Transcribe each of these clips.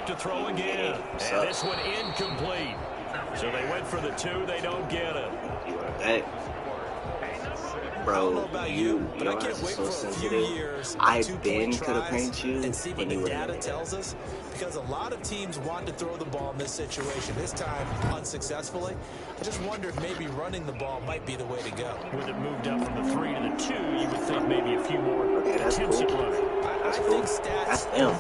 to throw again. And this one incomplete. So they went for the 2. They don't get it. Hey. Bro, your eyes are so sensitive. I've been could have painted you and see what when you the were data there. tells us, because a lot of teams want to throw the ball in this situation. This time, unsuccessfully. I just wonder if maybe running the ball might be the way to go. With it moved up from the 3 to the 2, you would think maybe a few more attempts at running. That's cool. That's them.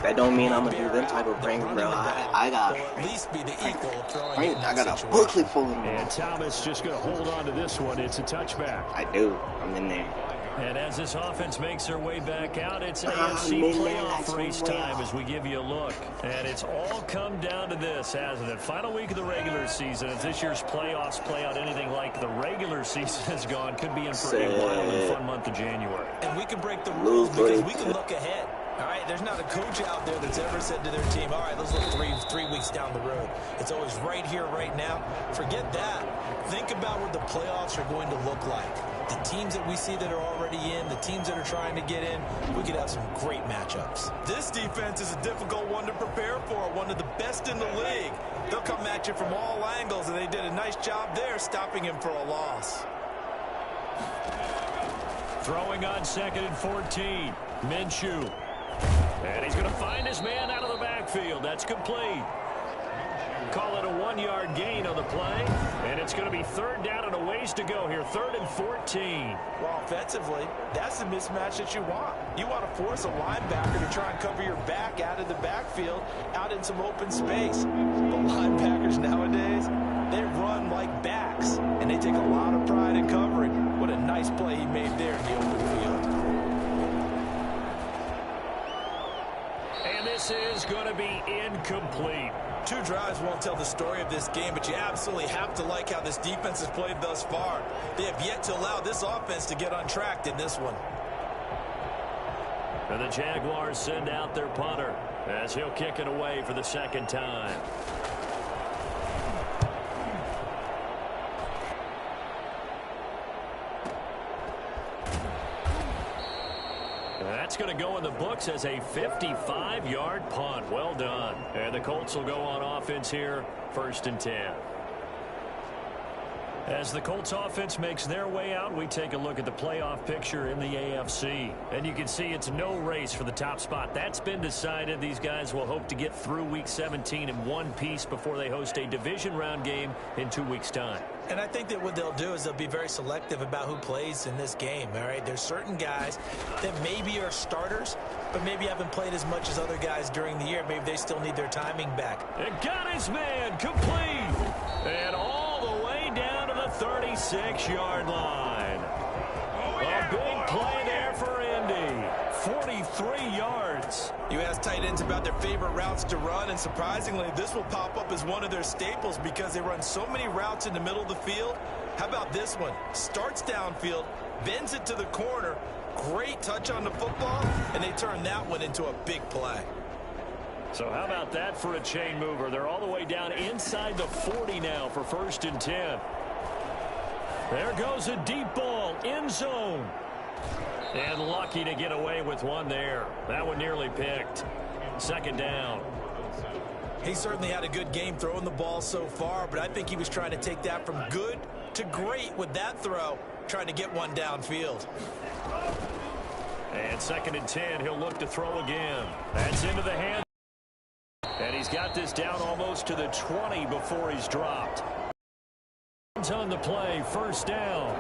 That don't mean I'm gonna do them type of pranks, bro. I got at least be the equal of throwing it in that got a booklet full of them. And Thomas just going to hold on to this one. It's a touchback. I do. I'm in there. And as this offense makes their way back out, it's AFC playoff race time as we give you a look. And it's all come down to this, hasn't it? Final week of the regular season. As this year's playoffs play out anything like the regular season has gone, could be in for a wild and fun month of January. And we can break the rules because we can look ahead. All right, there's not a coach out there that's ever said to their team, all right, let's look three weeks down the road. It's always right here, right now. Forget that. Think about what the playoffs are going to look like. The teams that we see that are already in, the teams that are trying to get in, we could have some great matchups. This defense is a difficult one to prepare for, one of the best in the league. They'll come at you from all angles, and they did a nice job there stopping him for a loss. Throwing on 2nd and 14. Minshew. And he's going to find his man out of the backfield. That's complete. Call it a 1-yard gain on the play. And it's going to be 3rd down and a ways to go here. 3rd and 14. Well, offensively, that's the mismatch that you want. You want to force a linebacker to try and cover your back out of the backfield, out in some open space. But linebackers nowadays, they run like backs, and they take a lot of pride in covering. What a nice play he made there in the open field. And this is going to be incomplete. 2 drives won't tell the story of this game, but you absolutely have to like how this defense has played thus far. They have yet to allow this offense to get untracked in this one. And the Jaguars send out their punter as he'll kick it away for the 2nd time. That's going to go in the books as a 55-yard punt. Well done. And the Colts will go on offense here, 1st and 10. As the Colts offense makes their way out, we take a look at the playoff picture in the AFC. And you can see it's no race for the top spot. That's been decided. These guys will hope to get through Week 17 in one piece before they host a division round game in 2 weeks' time. And I think that what they'll do is they'll be very selective about who plays in this game, all right? There's certain guys that maybe are starters, but maybe haven't played as much as other guys during the year. Maybe they still need their timing back. And got his man complete. And all the way down to the 36-yard line. A big play there for Indy. 43 yards. You ask tight ends about their favorite routes to run, and surprisingly, this will pop up as one of their staples because they run so many routes in the middle of the field. How about this one? Starts downfield, bends it to the corner, great touch on the football, and they turn that one into a big play. So how about that for a chain mover? They're all the way down inside the 40 now for 1st and 10. There goes a deep ball, end zone. And lucky to get away with one there. That one nearly picked. 2nd down. He certainly had a good game throwing the ball so far, but I think he was trying to take that from good to great with that throw, trying to get one downfield. And 2nd and 10, he'll look to throw again. That's into the hand. And he's got this down almost to the 20 before he's dropped. On the play, 1st down.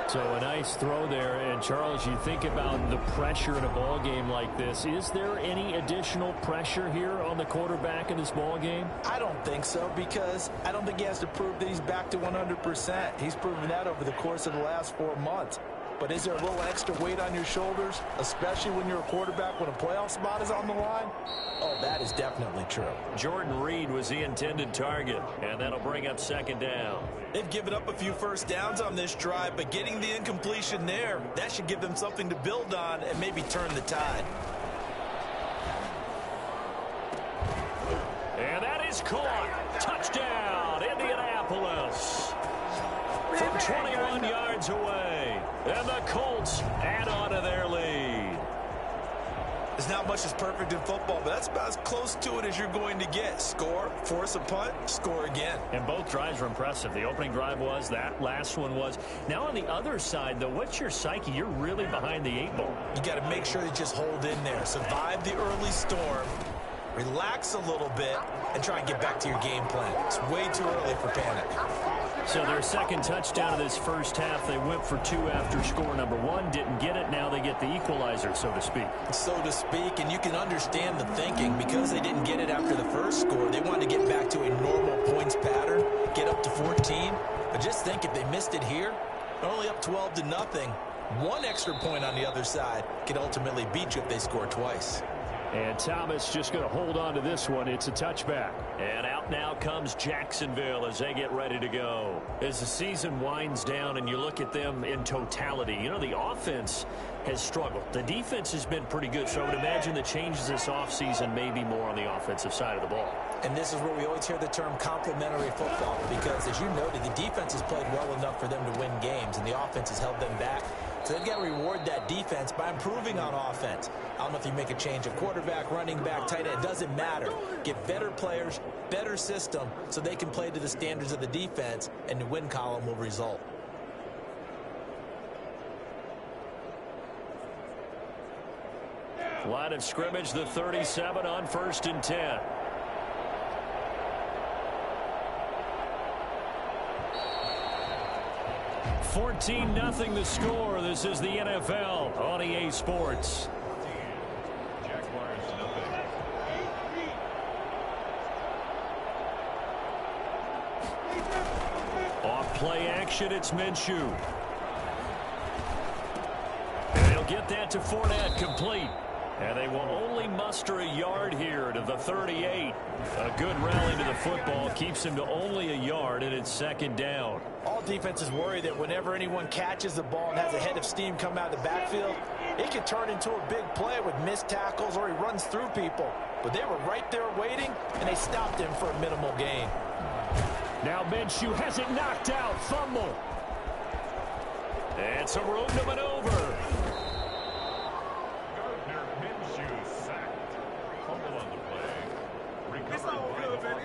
So a nice throw there. And Charles, you think about the pressure in a ball game like this. Is there any additional pressure here on the quarterback in this ball game? I don't think so, because I don't think he has to prove that he's back to 100%. He's proven that over the course of the last 4 months. But is there a little extra weight on your shoulders, especially when you're a quarterback when a playoff spot is on the line? Oh, that is definitely true. Jordan Reed was the intended target, and that'll bring up 2nd down. They've given up a few first downs on this drive, but getting the incompletion there, that should give them something to build on and maybe turn the tide. And that is caught. Touchdown, Indianapolis. From 21 yards away. And the Colts add on to their lead. There's not much that's perfect in football, but that's about as close to it as you're going to get. Score, force a punt, score again. And both drives were impressive. The opening drive was, that last one was. Now on the other side, though, what's your psyche? You're really behind the 8 ball. You got to make sure you just hold in there. Survive the early storm, relax a little bit, and try and get back to your game plan. It's way too early for panic. So their second touchdown of this first half, they went for 2 after score number 1. Didn't get it. Now they get the equalizer, so to speak. So to speak, and you can understand the thinking. Because they didn't get it after the first score, they wanted to get back to a normal points pattern, get up to 14. But just think, if they missed it here, they're only up 12-0. 1 extra point on the other side could ultimately beat you if they score twice. And Thomas just going to hold on to this one. It's a touchback. And out now comes Jacksonville as they get ready to go. As the season winds down and you look at them in totality, you know, the offense has struggled. The defense has been pretty good, so I would imagine the changes this offseason may be more on the offensive side of the ball. And this is where we always hear the term complementary football, because, as you noted, the defense has played well enough for them to win games, and the offense has held them back. So they've got to reward that defense by improving on offense. I don't know if you make a change of quarterback, running back, tight end. It doesn't matter. Get better players, better system, so they can play to the standards of the defense, and the win column will result. Line of scrimmage, the 37 on 1st and 10. $14-0 the score. This is the NFL on EA Sports. Off play action, it's Minshew. And he'll get that to Fournette, complete. And they will only muster a yard here to the 38. A good rally to the football keeps him to only a yard, and it's 2nd down. All defenses worry that whenever anyone catches the ball and has a head of steam come out of the backfield, it can turn into a big play with missed tackles or he runs through people. But they were right there waiting, and they stopped him for a minimal gain. Now Minshew has it knocked out. Fumble. And some room to maneuver.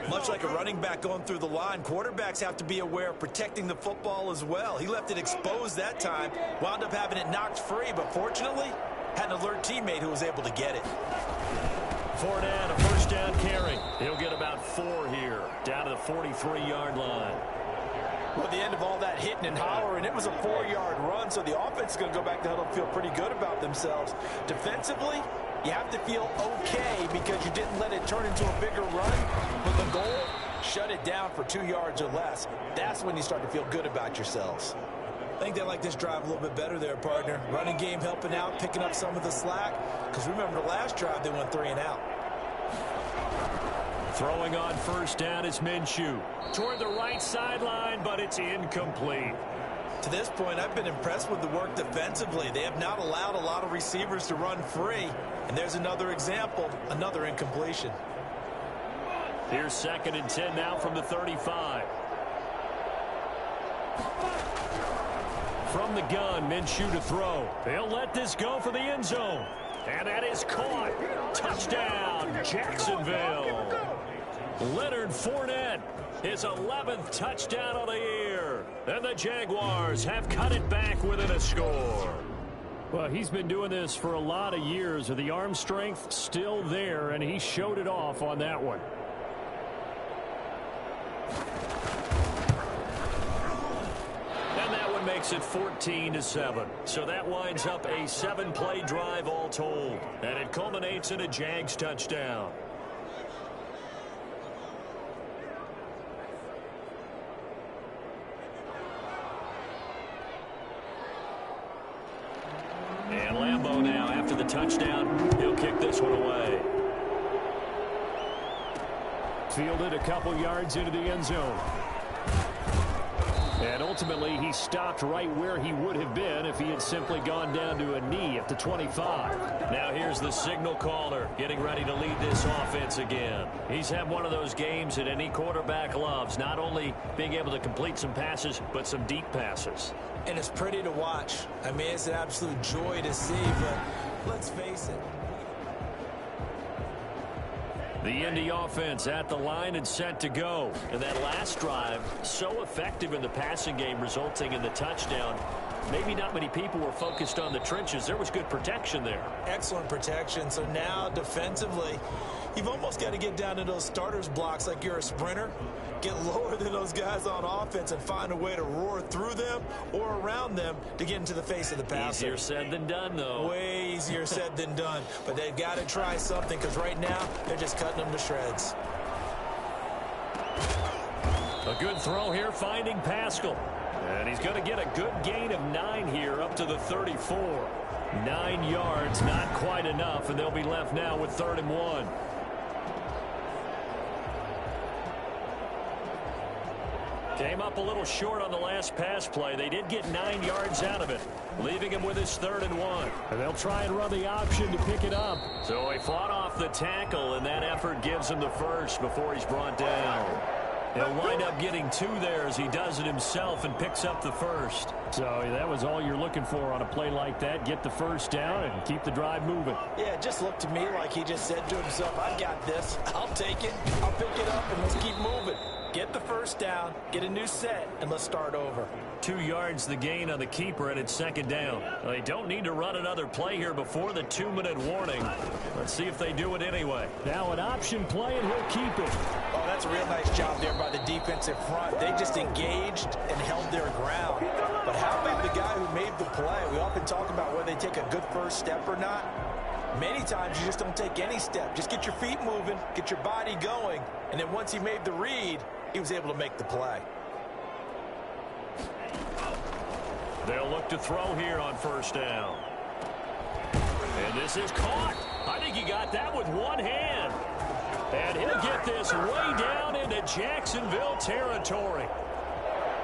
Much like a running back going through the line, quarterbacks have to be aware of protecting the football as well. He left it exposed that time, wound up having it knocked free, but fortunately, had an alert teammate who was able to get it. Fournette, a 1st down carry. He'll get about 4 here, down to the 43-yard line. Well, at the end of all that hitting and hollering, it was a 4-yard run, so the offense is going to go back to huddle and feel pretty good about themselves. Defensively, you have to feel okay because you didn't let it turn into a bigger run. But the goal, shut it down for 2 yards or less. That's when you start to feel good about yourselves. I think they like this drive a little bit better there, partner. Running game helping out, picking up some of the slack. Because remember the last drive, they went 3 and out. Throwing on 1st down is Minshew. Toward the right sideline, but it's incomplete. To this point, I've been impressed with the work defensively. They have not allowed a lot of receivers to run free. And there's another example, another incompletion. Here's 2nd and 10 now from the 35. From the gun, Minshew to throw. They'll let this go for the end zone. And that is caught. Touchdown, Jacksonville. Leonard Fournette, his 11th touchdown of the year. And the Jaguars have cut it back within a score. Well, he's been doing this for a lot of years. The arm strength still there, and he showed it off on that one. And that one makes it 14-7. So that winds up a 7-play drive all told. And it culminates in a Jags touchdown. And Lambeau now, after the touchdown, he'll kick this one away. Fielded a couple yards into the end zone. And ultimately, he stopped right where he would have been if he had simply gone down to a knee at the 25. Now here's the signal caller getting ready to lead this offense again. He's had one of those games that any quarterback loves, not only being able to complete some passes, but some deep passes. And it's pretty to watch. I mean, it's an absolute joy to see, but let's face it. The Indy offense at the line and set to go. And that last drive, so effective in the passing game, resulting in the touchdown. Maybe not many people were focused on the trenches. There was good protection there. Excellent protection. So now defensively, you've almost got to get down to those starters blocks like you're a sprinter. Get lower than those guys on offense and find a way to roar through them or around them to get into the face of the passer. Easier said than done, though. Way easier said than done. But they've got to try something because right now they're just cutting them to shreds. A good throw here, finding Pascal. And he's going to get a good gain of 9 here up to the 34. 9 yards, not quite enough, and they'll be left now with 3rd and 1. Came up a little short on the last pass play. They did get 9 yards out of it, leaving him with his 3rd and 1. And they'll try and run the option to pick it up. So he fought off the tackle, and that effort gives him the first before he's brought down. He'll wind up getting 2 there as he does it himself and picks up the first. So that was all you're looking for on a play like that. Get the first down and keep the drive moving. Yeah, it just looked to me like he just said to himself, I got this. I'll take it. I'll pick it up, and let's keep moving. Get the first down, get a new set, and let's start over. 2 yards the gain on the keeper, and it's 2nd down. They don't need to run another play here before the 2-minute warning. Let's see if they do it anyway. Now an option play, and he'll keep it. Oh, that's a real nice job there by the defensive front. They just engaged and held their ground. But how about the guy who made the play? We often talk about whether they take a good first step or not. Many times you just don't take any step. Just get your feet moving, get your body going, and then once he made the read, he was able to make the play. They'll look to throw here on 1st down. And this is caught. I think he got that with one hand. And he'll get this way down into Jacksonville territory.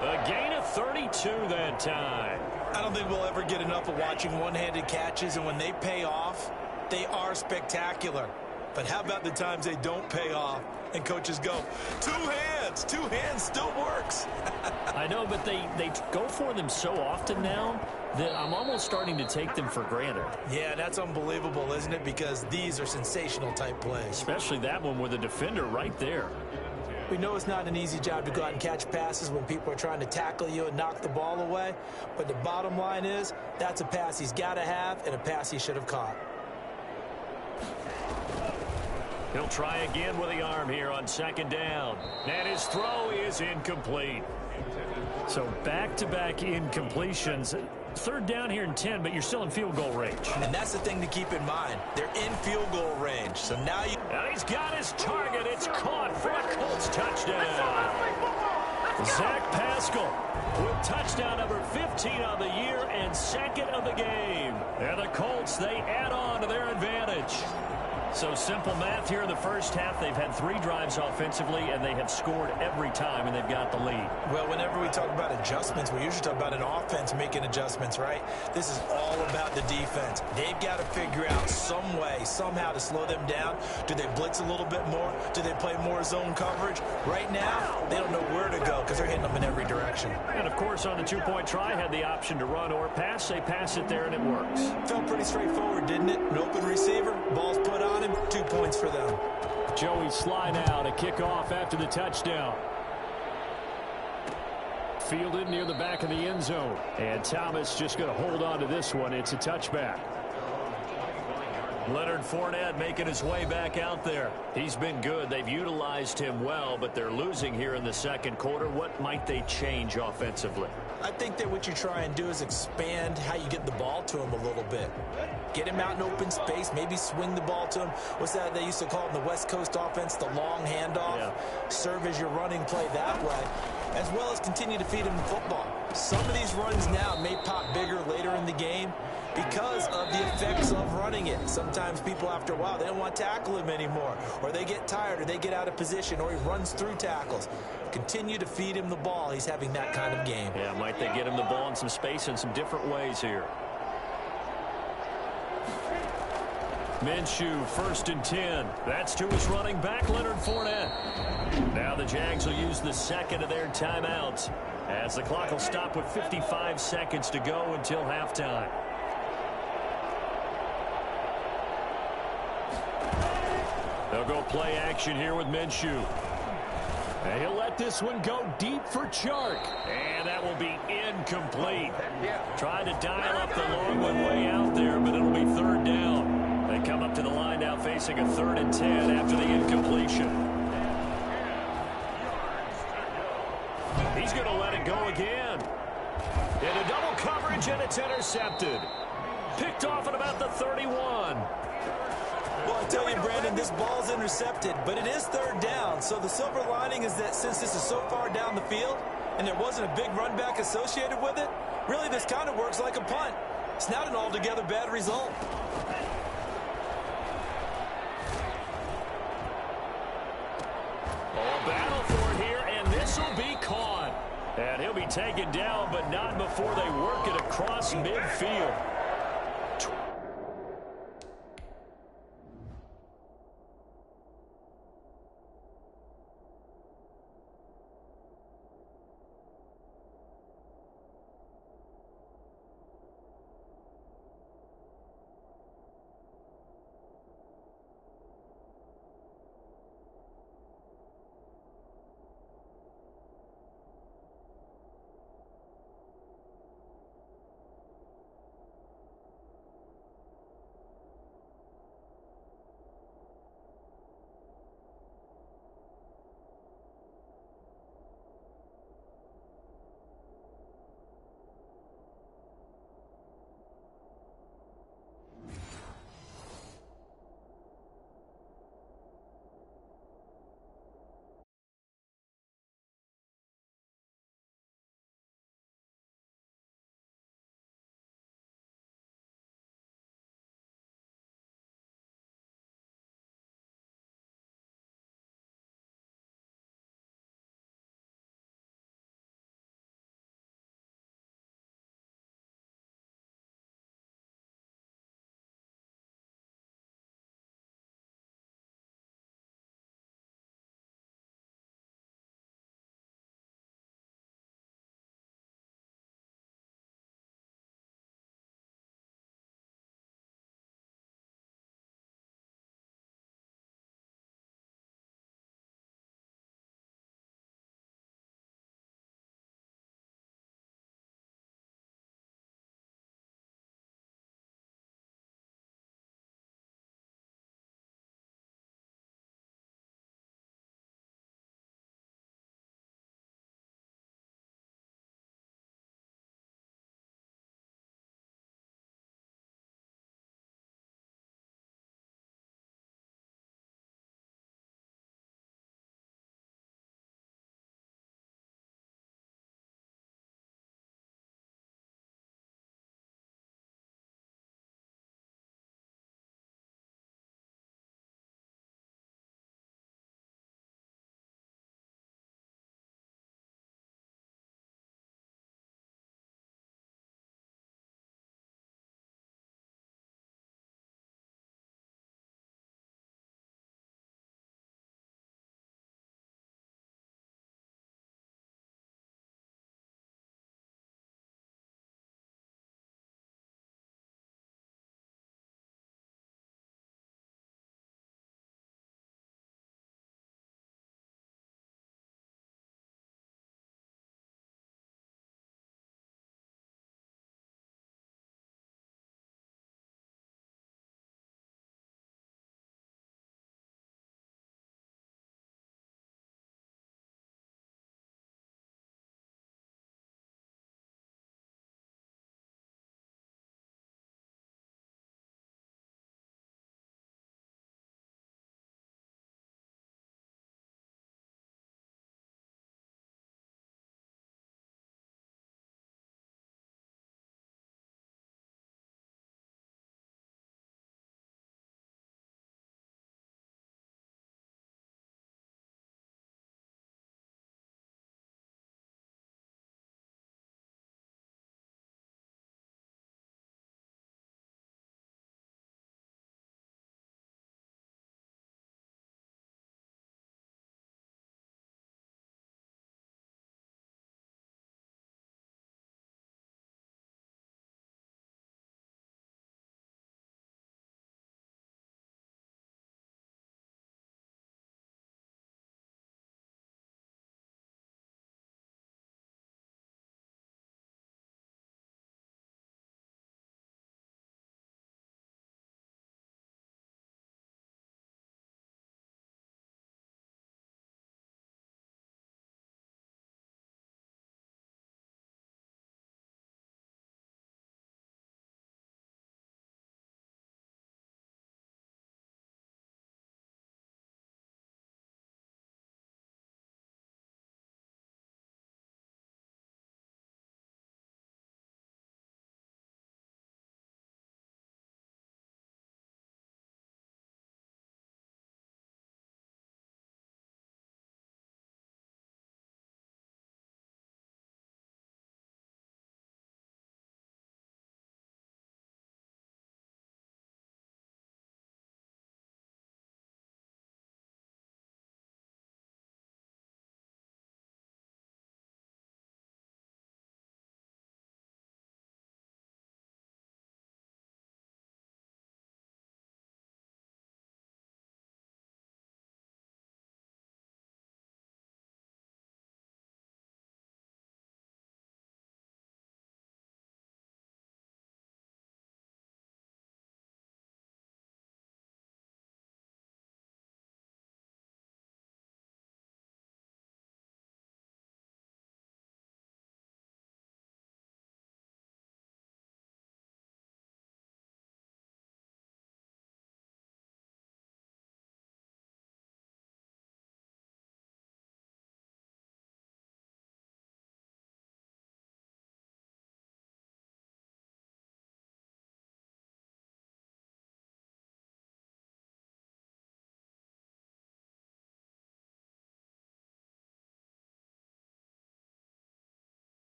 A gain of 32 that time. I don't think we'll ever get enough of watching one-handed catches, and when they pay off, they are spectacular. But how about the times they don't pay off and coaches go, 2 hands, 2 hands still works. I know, but they go for them so often now that I'm almost starting to take them for granted. Yeah, that's unbelievable, isn't it? Because these are sensational type plays. Especially that one with a defender right there. We know it's not an easy job to go out and catch passes when people are trying to tackle you and knock the ball away. But the bottom line is, that's a pass he's got to have and a pass he should have caught. He'll try again with the arm here on 2nd down. And his throw is incomplete. So back-to-back incompletions. 3rd down here and 10, but you're still in field goal range. And that's the thing to keep in mind. They're in field goal range. So now you... And he's got his target. It's caught for a Colts touchdown. Zach Pascal with touchdown number 15 on the year and 2nd of the game. And the Colts, they add on to their advantage. So simple math here in the first half. They've had 3 drives offensively, and they have scored every time, and they've got the lead. Well, whenever we talk about adjustments, we usually talk about an offense making adjustments, right? This is all about the defense. They've got to figure out some way, somehow to slow them down. Do they blitz a little bit more? Do they play more zone coverage? Right now, they don't know where to go because they're hitting them in every direction. And, of course, on the 2-point try, had the option to run or pass. They pass it there, and it works. Felt pretty straightforward, didn't it? An open receiver, ball's put on him, 2 points for them. Joey Sly now to kick off after the touchdown. Fielded near the back of the end zone. And Thomas just going to hold on to this one. It's a touchback. Leonard Fournette making his way back out there. He's been good. They've utilized him well, but they're losing here in the 2nd quarter. What might they change offensively? I think that what you try and do is expand how you get the ball to him a little bit. Get him out in open space, maybe swing the ball to him. What's that they used to call in the West Coast offense, the long handoff? Yeah. Serve as your running play that way, as well as continue to feed him the football. Some of these runs now may pop bigger later in the game because of the effects of running it. Sometimes people, after a while, they don't want to tackle him anymore, or they get tired, or they get out of position, or he runs through tackles. Continue to feed him the ball. He's having that kind of game. Yeah, might they get him the ball in some space in some different ways here. Minshew, 1st and 10. That's to his running back, Leonard Fournette. Now the Jags will use the 2nd of their timeouts as the clock will stop with 55 seconds to go until halftime. The They'll go play action here with Minshew. And he'll let this one go deep for Chark. And that will be incomplete. Trying to dial up the long one way out there, but it'll be third down. They come up to the line now facing a 3rd and 10 after the incompletion. He's going to let it go again. Into double coverage, and it's intercepted. Picked off at about the 31. Well, I tell you, Brandon, this ball's intercepted, but it is third down. So the silver lining is that since this is so far down the field and there wasn't a big run back associated with it, really this kind of works like a punt. It's not an altogether bad result. Oh, a battle for it here, and this will be caught. And he'll be taken down, but not before they work it across midfield.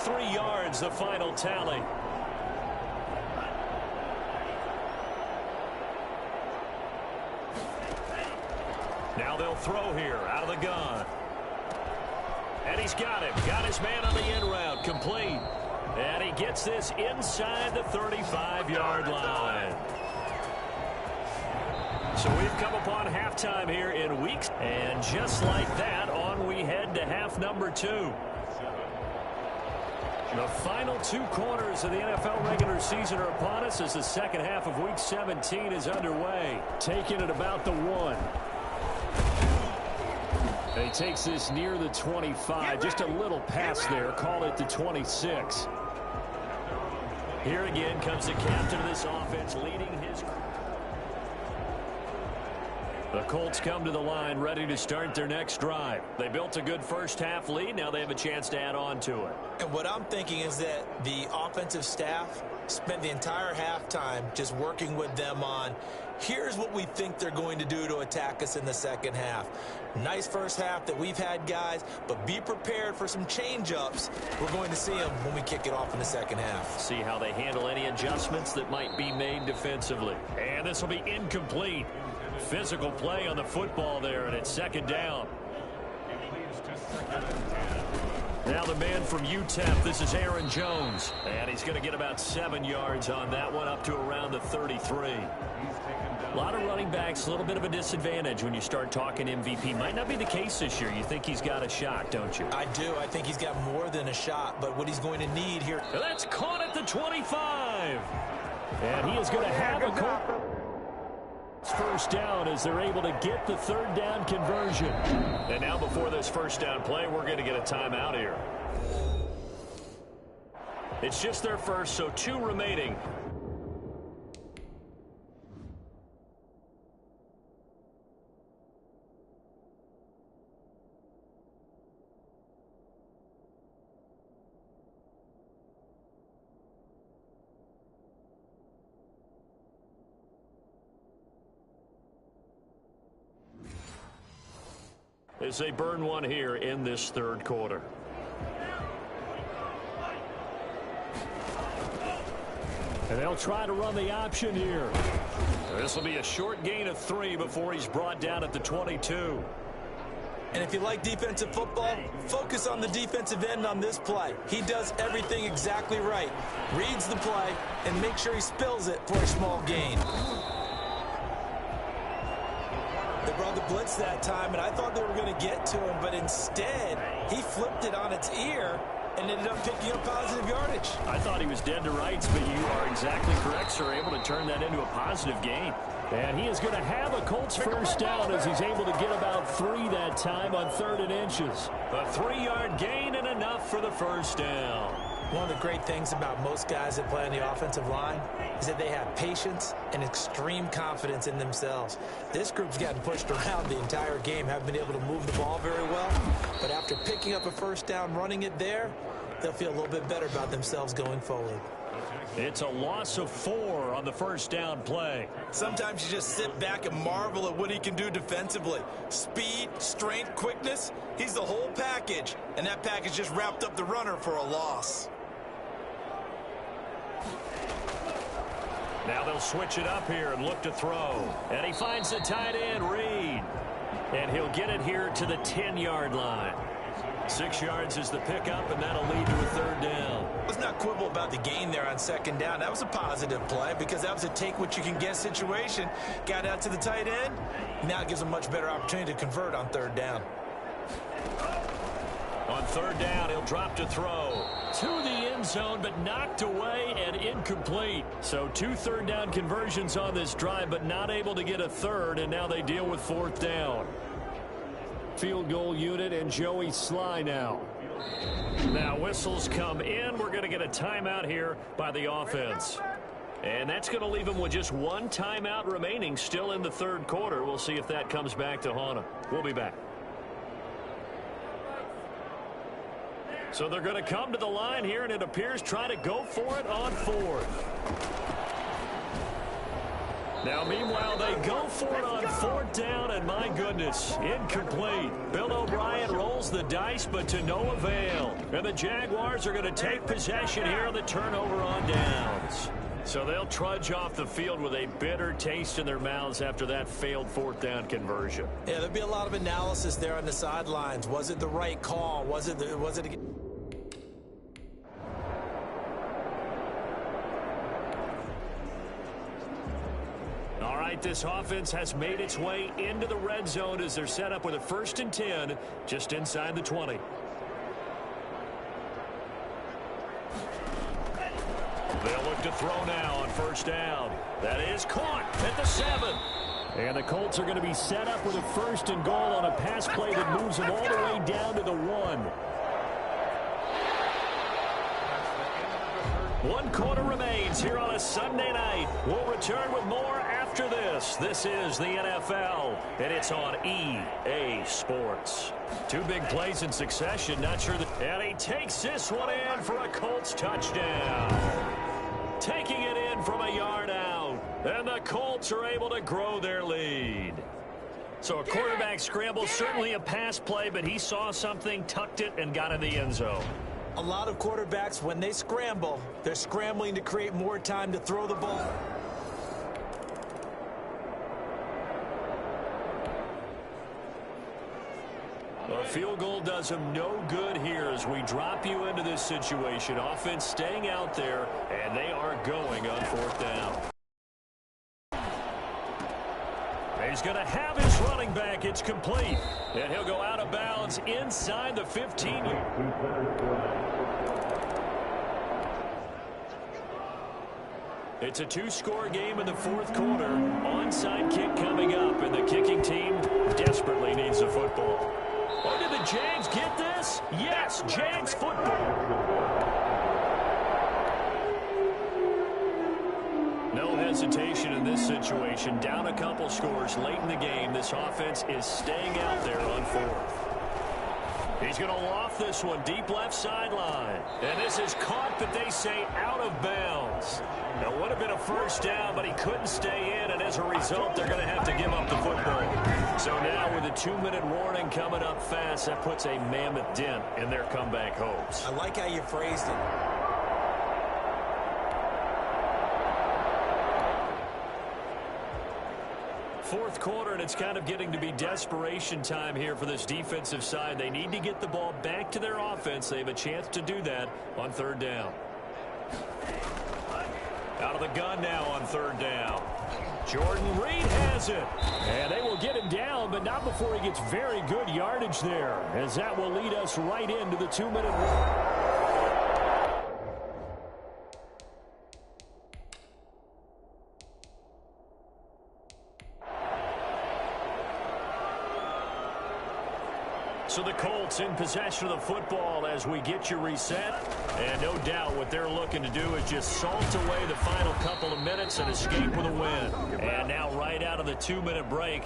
33 yards, the final tally. Now they'll throw here out of the gun. And he's got him. Got his man on the in route. Complete. And he gets this inside the 35-yard line. So we've come upon halftime here in weeks. And just like that, on we head to half number 2. The final 2 quarters of the NFL regular season are upon us as the second half of Week 17 is underway. Taking it about the 1. And he takes this near the 25. Just a little pass there. Call it the 26. Here again comes the captain of this offense leading his. The Colts come to the line ready to start their next drive. They built a good first half lead. Now they have a chance to add on to it. And what I'm thinking is that the offensive staff spent the entire halftime just working with them on, here's what we think they're going to do to attack us in the second half. Nice first half that we've had, guys, but be prepared for some change-ups. We're going to see them when we kick it off in the second half. See how they handle any adjustments that might be made defensively. And this will be incomplete. Physical play on the football there, and it's second down. Now the man from UTEP, this is Aaron Jones. And he's going to get about 7 yards on that one, up to around the 33. A lot of running backs, a little bit of a disadvantage when you start talking MVP. Might not be the case this year. You think he's got a shot, don't you? I do. I think he's got more than a shot, but what he's going to need here. And that's caught at the 25. And he is going to have a first down as they're able to get the third down conversion. And now before this first down play, we're going to get a timeout here. It's just their first, so 2 remaining. As they burn one here in this third quarter. And they'll try to run the option here. This will be a short gain of 3 before he's brought down at the 22. And if you like defensive football, focus on the defensive end on this play. He does everything exactly right. Reads the play and makes sure he spills it for a small gain. They brought the blitz that time, and I thought they were going to get to him, but instead, he flipped it on its ear and ended up picking up positive yardage. I thought he was dead to rights, but you are exactly correct, sir. Able to turn that into a positive gain. And he is going to have a Colts first down as he's able to get about 3 that time on 3rd and inches. A 3-yard gain and enough for the first down. One of the great things about most guys that play on the offensive line is that they have patience and extreme confidence in themselves. This group's gotten pushed around the entire game, haven't been able to move the ball very well. But after picking up a first down, running it there, they'll feel a little bit better about themselves going forward. It's a loss of 4 on the first down play. Sometimes you just sit back and marvel at what he can do defensively. Speed, strength, quickness, he's the whole package. And that package just wrapped up the runner for a loss. Now they'll switch it up here and look to throw. And he finds the tight end, Reed. And he'll get it here to the 10-yard line. 6 yards is the pickup, and that'll lead to a third down. Let's not quibble about the gain there on second down. That was a positive play because that was a take-what-you-can-get situation. Got out to the tight end. Now it gives a much better opportunity to convert on third down. On third down, he'll drop to throw. To the end zone, but knocked away and incomplete. So 2 third-down conversions on this drive, but not able to get a third, and now they deal with 4th down. Field goal unit and Joey Sly now. Now whistles come in. We're going to get a timeout here by the offense. And that's going to leave them with just 1 timeout remaining still in the third quarter. We'll see if that comes back to haunt them. We'll be back. So they're going to come to the line here, and it appears try to go for it on 4th. Now, meanwhile, they go for it on fourth down, and my goodness, incomplete. Bill O'Brien rolls the dice, but to no avail. And the Jaguars are going to take possession here on the turnover on downs. So they'll trudge off the field with a bitter taste in their mouths after that failed fourth down conversion. Yeah, there'll be a lot of analysis there on the sidelines. Was it the right call? Was it All right, this offense has made its way into the red zone as they're set up with a 1st and 10 just inside the 20. They'll look to throw now on 1st down. That is caught at the 7. And the Colts are going to be set up with a 1st and goal on a pass play that moves them all the way down to the 1. 1 quarter remains here on a Sunday night. We'll return with more after this. This is the NFL, and it's on EA Sports. 2 big plays in succession. Not sure that... And he takes this one in for a Colts touchdown. Taking it in from a yard out. And the Colts are able to grow their lead. So a quarterback scramble, certainly a pass play, but he saw something, tucked it, and got in the end zone. A lot of quarterbacks, when they scramble, they're scrambling to create more time to throw the ball. A field goal does them no good here as we drop you into this situation. Offense staying out there, and they are going on 4th down. He's going to have his running back. It's complete. And he'll go out of bounds inside the 15. It's a 2-score game in the 4th quarter. Onside kick coming up, and the kicking team desperately needs the football. Oh, did the Jags get this? Yes, Jags football. No hesitation in this situation. Down a couple scores late in the game. This offense is staying out there on 4th. He's going to loft this one deep left sideline. And this is caught, but they say out of bounds. Now, would have been a 1st down, but he couldn't stay in, and as a result, they're going to have to give up the football. So now with a 2-minute warning coming up fast, that puts a mammoth dent in their comeback hopes. I like how you phrased it. Fourth quarter, and it's kind of getting to be desperation time here for this defensive side. They need to get the ball back to their offense. They have a chance to do that on 3rd down. Out of the gun now on 3rd down. Jordan Reed has it. And they will get him down, but not before he gets very good yardage there, as that will lead us right into the 2-minute warning. So the Colts in possession of the football as we get you reset. And no doubt what they're looking to do is just salt away the final couple of minutes and escape with a win. And now right out of the 2-minute break,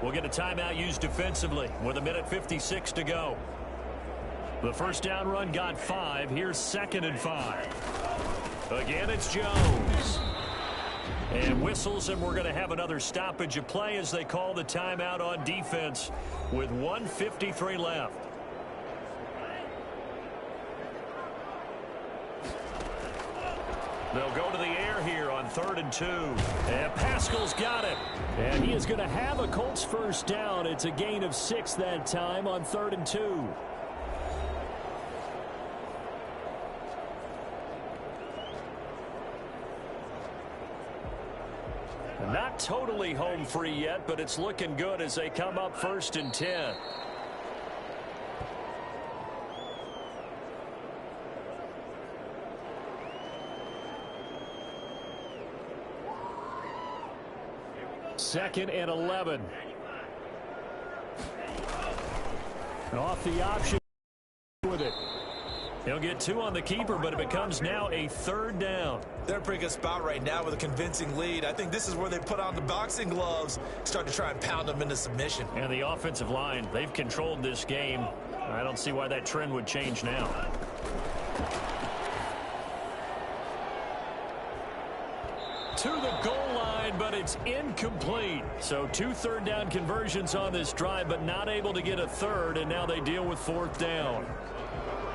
we'll get a timeout used defensively with 1:56 to go. The 1st down run got 5. Here's 2nd and 5. Again, it's Jones. And whistles, and we're going to have another stoppage of play as they call the timeout on defense with 1:53 left. They'll go to the air here on 3rd and 2. And Pascal's got it. And he is going to have a Colts 1st down. It's a gain of 6 that time on 3rd and 2. Not totally home free yet, but it's looking good as they come up 1st and 10. Second and 11. And off the option with it. He'll get 2 on the keeper, but it becomes now a 3rd down. They're in a pretty good spot right now with a convincing lead. I think this is where they put on the boxing gloves, start to try and pound them into submission. And the offensive line, they've controlled this game. I don't see why that trend would change now. To the goal line. line, but it's incomplete. So 2 third-down conversions on this drive, but not able to get a third, and now they deal with 4th down.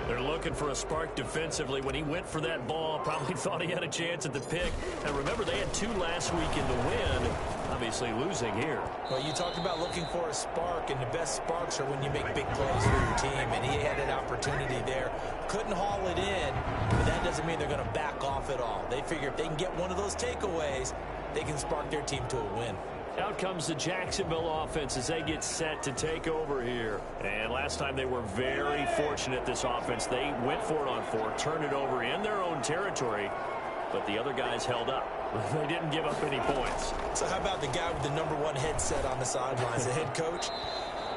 They're looking for a spark defensively. When he went for that ball, probably thought he had a chance at the pick. And remember, they had 2 last week in the win, obviously losing here. Well, you talked about looking for a spark, and the best sparks are when you make big plays for your team, and he had an opportunity there. Couldn't haul it in, but that doesn't mean they're going to back off at all. They figure if they can get one of those takeaways, they can spark their team to a win. Out comes the Jacksonville offense as they get set to take over here. And last time they were very fortunate, this offense. They went for it on 4, turned it over in their own territory, but the other guys held up. They didn't give up any points. So how about the guy with the #1 headset on the sidelines, the head coach?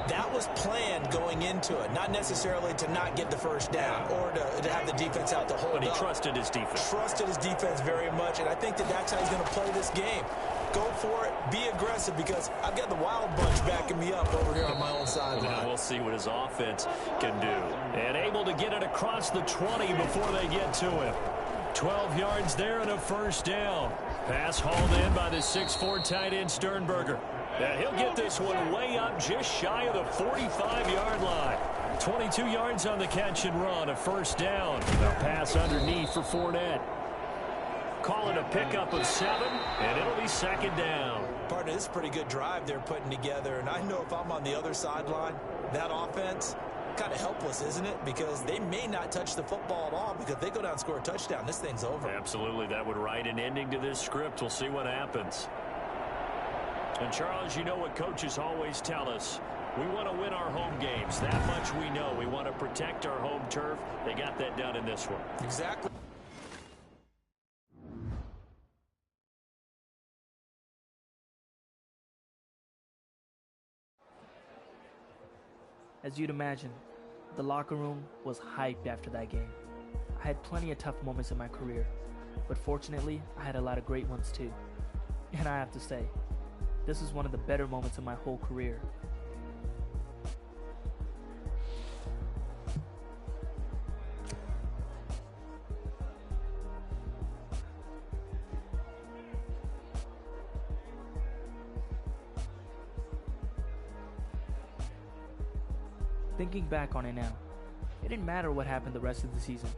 That was planned going into it, not necessarily to not get the first down or to have the defense out to hold up. But he trusted his defense. Trusted his defense very much, and I think that's how he's going to play this game. Go for it, be aggressive, because I've got the wild bunch backing me up over here on my own sideline. Now we'll see what his offense can do. And able to get it across the 20 before they get to him. 12 yards there and a 1st down. Pass hauled in by the 6'4" tight end Sternberger. And he'll get this one way up just shy of the 45-yard line. 22 yards on the catch and run, a 1st down. A pass underneath for Fournette. Call it a pickup of 7, and it'll be 2nd down. Partner, this is a pretty good drive they're putting together, and I know if I'm on the other sideline, that offense, kind of helpless, isn't it? Because they may not touch the football at all, because if they go down and score a touchdown, this thing's over. Absolutely, that would write an ending to this script. We'll see what happens. And, Charles, you know what coaches always tell us. We want to win our home games. That much we know. We want to protect our home turf. They got that done in this one. Exactly. As you'd imagine, the locker room was hyped after that game. I had plenty of tough moments in my career, but fortunately, I had a lot of great ones too. And I have to say, this is one of the better moments of my whole career. Thinking back on it now, it didn't matter what happened the rest of the season.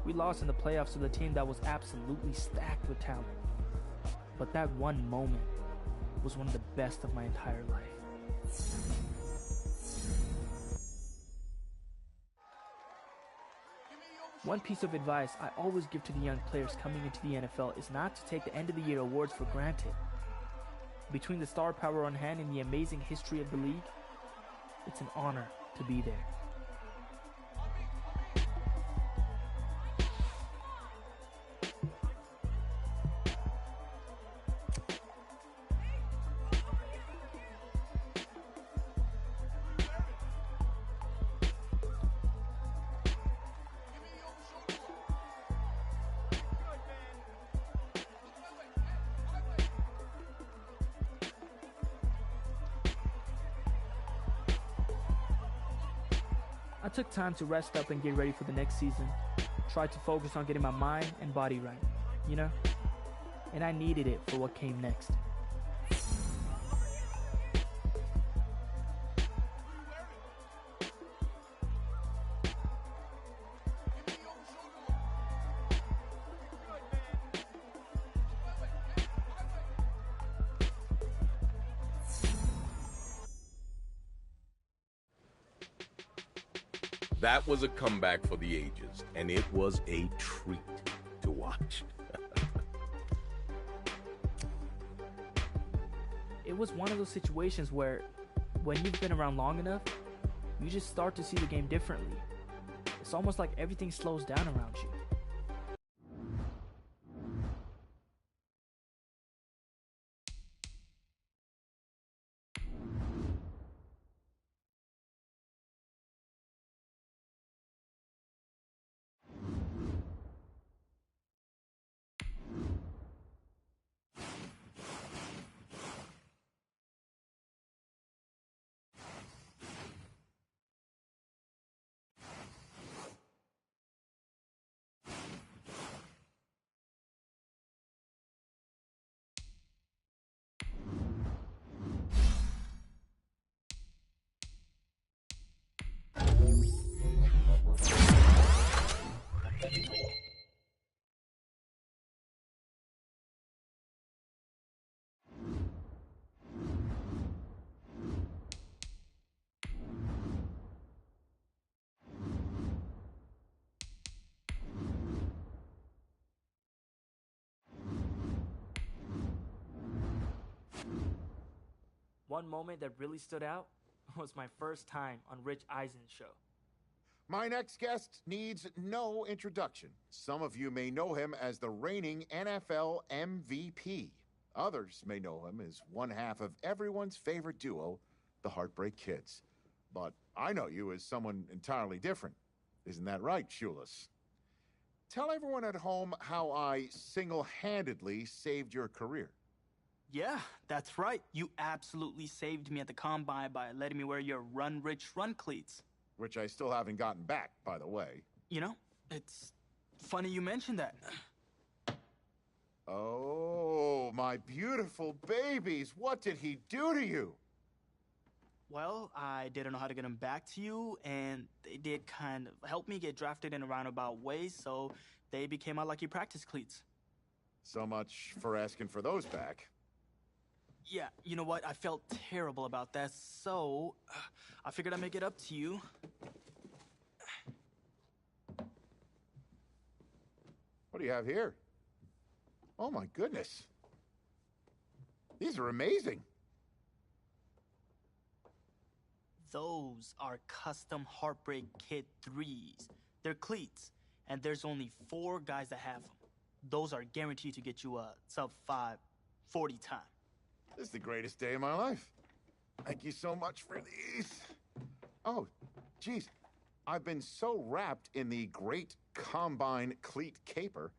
We lost in the playoffs to the team that was absolutely stacked with talent. But that one moment was one of the best of my entire life. One piece of advice I always give to the young players coming into the NFL is not to take the end of the year awards for granted. Between the star power on hand and the amazing history of the league, it's an honor to be there. I took time to rest up and get ready for the next season. Tried to focus on getting my mind and body right, you know? And I needed it for what came next. That was a comeback for the ages, and it was a treat to watch. It was one of those situations where, when you've been around long enough, you just start to see the game differently. It's almost like everything slows down around you. One moment that really stood out was my first time on Rich Eisen's show. My next guest needs no introduction. Some of you may know him as the reigning NFL MVP. Others may know him as one half of everyone's favorite duo, the Heartbreak Kids. But I know you as someone entirely different. Isn't that right, Shoeless? Tell everyone at home how I single-handedly saved your career. Yeah, that's right. You absolutely saved me at the combine by letting me wear your Run Rich Run cleats. Which I still haven't gotten back, by the way. You know, it's funny you mentioned that. Oh, my beautiful babies. What did he do to you? Well, I didn't know how to get them back to you, and they did kind of help me get drafted in a roundabout way, so they became my lucky practice cleats. So much for asking for those back. Yeah, you know what? I felt terrible about that, so I figured I'd make it up to you. What do you have here? Oh, my goodness. These are amazing. Those are custom Heartbreak Kid 3s. They're cleats, and there's only 4 guys that have them. Those are guaranteed to get you a sub-5 40 time. This is the greatest day of my life. Thank you so much for these. Oh, geez. I've been so wrapped in the great Combine cleat caper,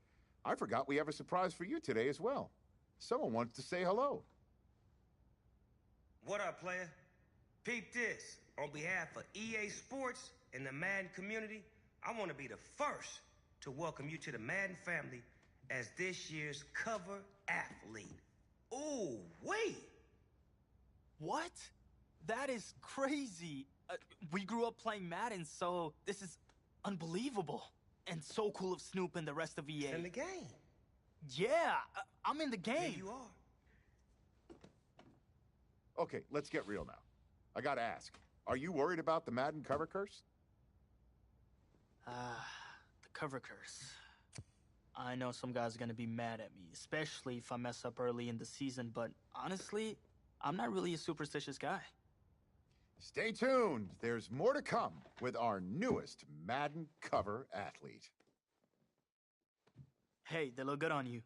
I forgot we have a surprise for you today as well. Someone wants to say hello. What up, player? Peep this. On behalf of EA Sports and the Madden community, I want to be the first to welcome you to the Madden family as this year's cover athlete. Ooh, wait! What? That is crazy. We grew up playing Madden, so this is unbelievable. And so cool of Snoop and the rest of EA. It's in the game. Yeah, I'm in the game. There you are. Okay, let's get real now. I gotta ask, are you worried about the Madden cover curse? The cover curse. I know some guys are gonna be mad at me, especially if I mess up early in the season, but honestly, I'm not really a superstitious guy. Stay tuned. There's more to come with our newest Madden cover athlete. Hey, they look good on you.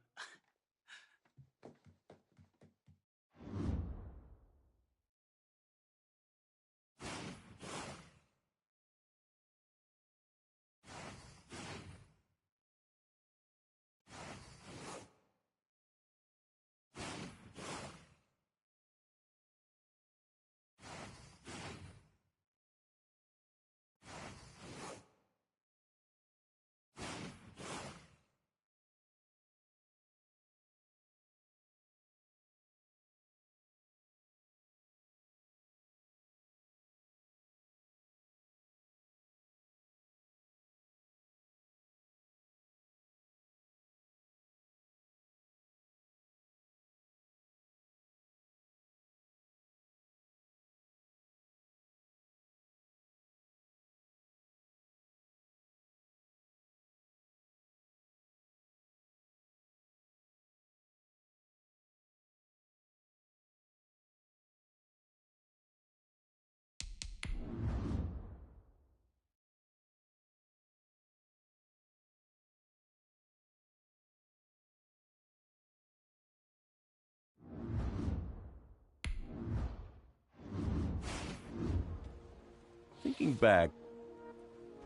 Thinking back,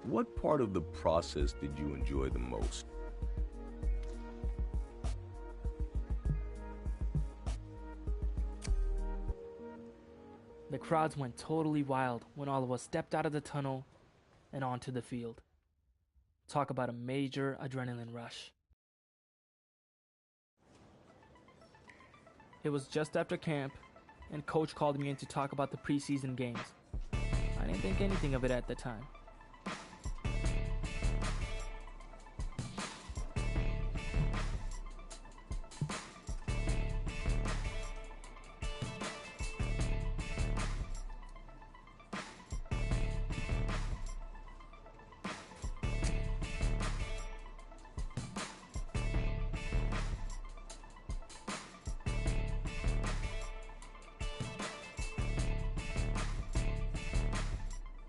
what part of the process did you enjoy the most? The crowds went totally wild when all of us stepped out of the tunnel and onto the field. Talk about a major adrenaline rush. It was just after camp, and Coach called me in to talk about the preseason games. I didn't think anything of it at the time.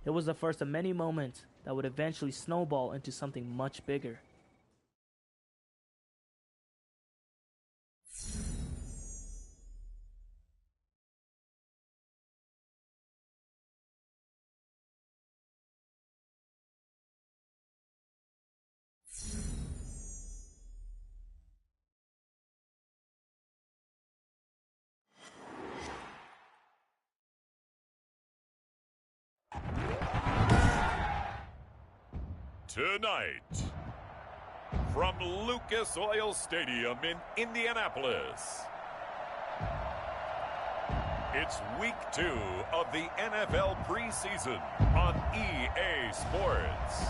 It was the first of many moments that would eventually snowball into something much bigger. Tonight, from Lucas Oil Stadium in Indianapolis, it's week 2 of the NFL preseason on EA Sports.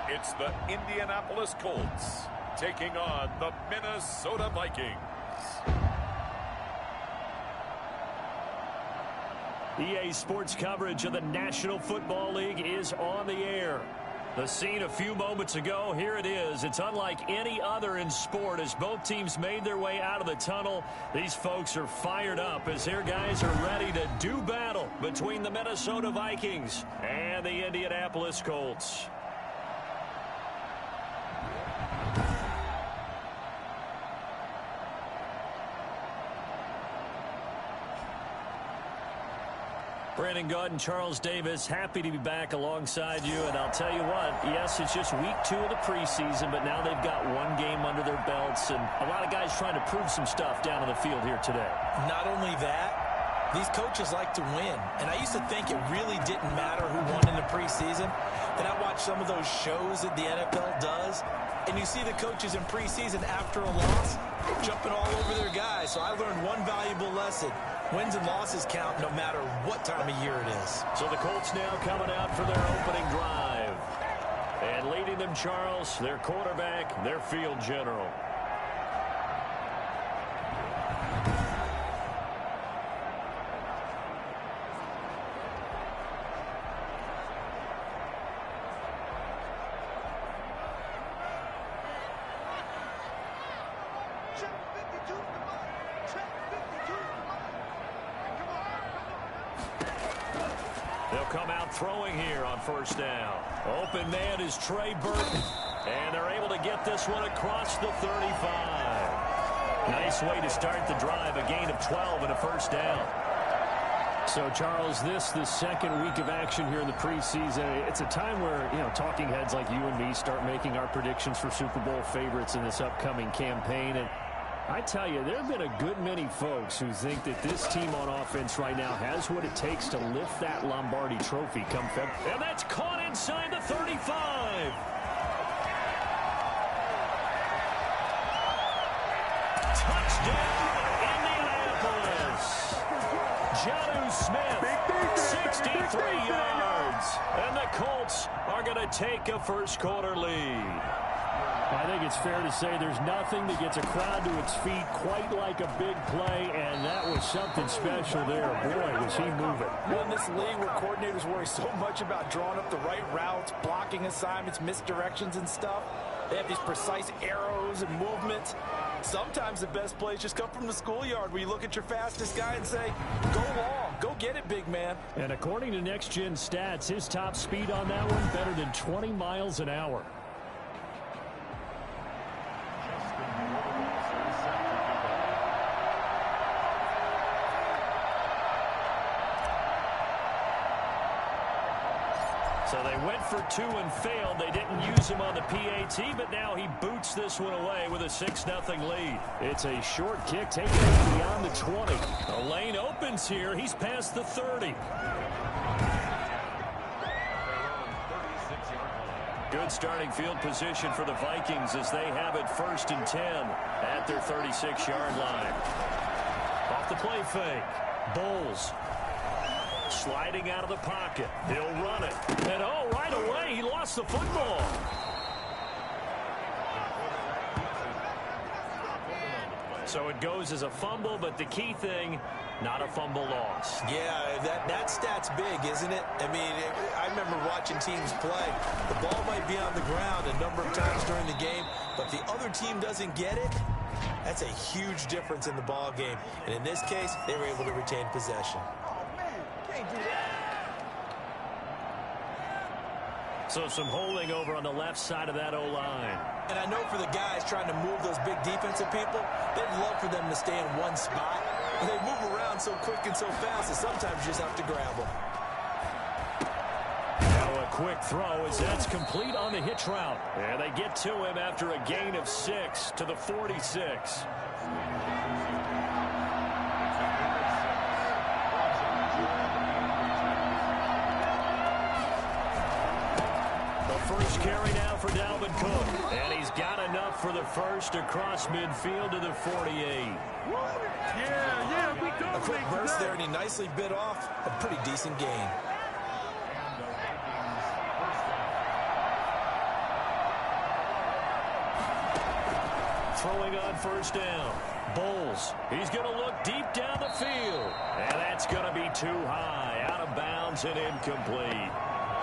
It's the Indianapolis Colts taking on the Minnesota Vikings. EA Sports coverage of the National Football League is on the air. The scene a few moments ago, here it is. It's unlike any other in sport as both teams made their way out of the tunnel. These folks are fired up as their guys are ready to do battle between the Minnesota Vikings and the Indianapolis Colts. Brandon Gaud and Charles Davis, happy to be back alongside you. And I'll tell you what, yes, it's just week 2 of the preseason, but now they've got one game under their belts. And a lot of guys trying to prove some stuff down on the field here today. Not only that, these coaches like to win. And I used to think it really didn't matter who won in the preseason. Then I watched some of those shows that the NFL does, and you see the coaches in preseason after a loss jumping all over their guys. So I learned one valuable lesson. Wins and losses count no matter what time of year it is. So the Colts now coming out for their opening drive. And leading them, Charles, their quarterback, their field general. Throwing here on first down. Open man is Trey Burton. And they're able to get this one across the 35. Nice way to start the drive. A gain of 12 and a first down. So, Charles, the second week of action here in the preseason. It's a time where, talking heads like you and me start making our predictions for Super Bowl favorites in this upcoming campaign. And I tell you, there have been a good many folks who think that this team on offense right now has what it takes to lift that Lombardi trophy come February. And that's caught inside the 35. Touchdown, Indianapolis. Jonnu Smith, 63 yards. And the Colts are going to take a first quarter lead. I think it's fair to say there's nothing that gets a crowd to its feet quite like a big play, and that was something special there. Boy, was he moving. Well, in this league where coordinators worry so much about drawing up the right routes, blocking assignments, misdirections and stuff, they have these precise arrows and movements. Sometimes the best plays just come from the schoolyard where you look at your fastest guy and say, go long, go get it, big man. And according to Next Gen Stats, his top speed on that one better than 20 miles an hour. So they went for 2 and failed. They didn't use him on the PAT, but now he boots this one away with a 6-0 lead. It's a short kick taken beyond the 20. The lane opens here. He's past the 30. Good starting field position for the Vikings as they have it 1st and 10 at their 36-yard line. Off the play fake. Bowles. Sliding out of the pocket. He'll run it. And right away, he lost the football. So it goes as a fumble, but the key thing, not a fumble loss. Yeah, that stat's big, isn't it? I mean, I remember watching teams play. The ball might be on the ground a number of times during the game, but if the other team doesn't get it, that's a huge difference in the ball game. And in this case, they were able to retain possession. So some holding over on the left side of that O-line. And I know for the guys trying to move those big defensive people, they'd love for them to stay in one spot. But they move around so quick and so fast that sometimes you just have to grab them. Now a quick throw as that's complete on the hitch route. And they get to him after a gain of 6 to the 46. First carry now for Dalvin Cook. And he's got enough for the first across midfield to the 48. A quick burst there, and he nicely bit off a pretty decent gain. Throwing on first down. Bowles. He's going to look deep down the field. And that's going to be too high. Out of bounds and incomplete.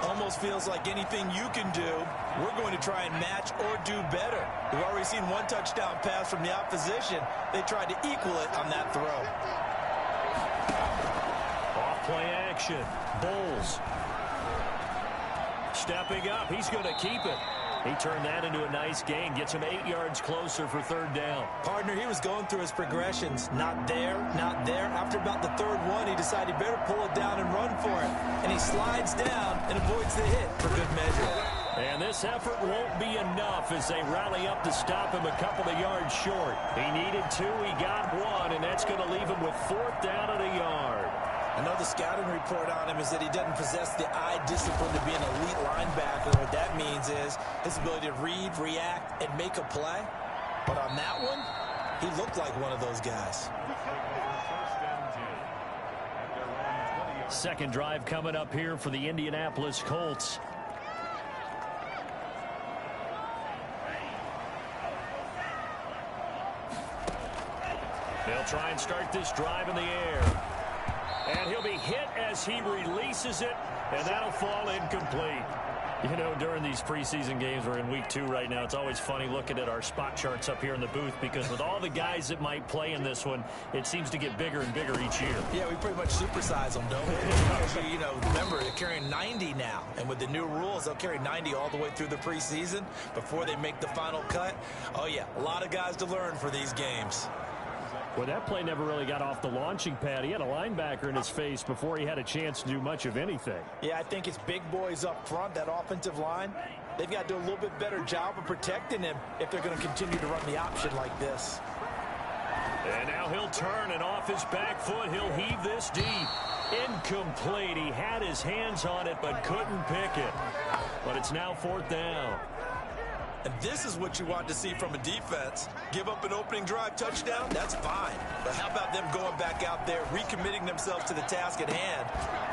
Almost feels like anything you can do, we're going to try and match or do better. We've already seen one touchdown pass from the opposition. They tried to equal it on that throw. Off play action. Bowles. Stepping up. He's going to keep it. He turned that into a nice gain. Gets him 8 yards closer for third down. Partner, he was going through his progressions. Not there, not there. After about the third one, he decided he better pull it down and run for it. And he slides down and avoids the hit for good measure. And this effort won't be enough as they rally up to stop him a couple of yards short. He needed 2, he got 1, and that's going to leave him with fourth down and a yard. I know the scouting report on him is that he doesn't possess the eye discipline to be an elite linebacker. What that means is his ability to read, react, and make a play. But on that one, he looked like one of those guys. Second drive coming up here for the Indianapolis Colts. They'll try and start this drive in the air. And he'll be hit as he releases it, and that'll fall incomplete. You know, during these preseason games, we're in week 2 right now, it's always funny looking at our spot charts up here in the booth because with all the guys that might play in this one, it seems to get bigger and bigger each year. Yeah, we pretty much supersize them, don't we? You know, remember, they're carrying 90 now, and with the new rules, they'll carry 90 all the way through the preseason before they make the final cut. Oh, yeah, a lot of guys to learn for these games. Well, that play never really got off the launching pad. He had a linebacker in his face before he had a chance to do much of anything. Yeah, I think it's big boys up front, that offensive line. They've got to do a little bit better job of protecting him if they're going to continue to run the option like this. And now he'll turn, and off his back foot, he'll heave this deep. Incomplete. He had his hands on it but couldn't pick it. But it's now fourth down. And this is what you want to see from a defense. Give up an opening drive touchdown, that's fine. But how about them going back out there, recommitting themselves to the task at hand,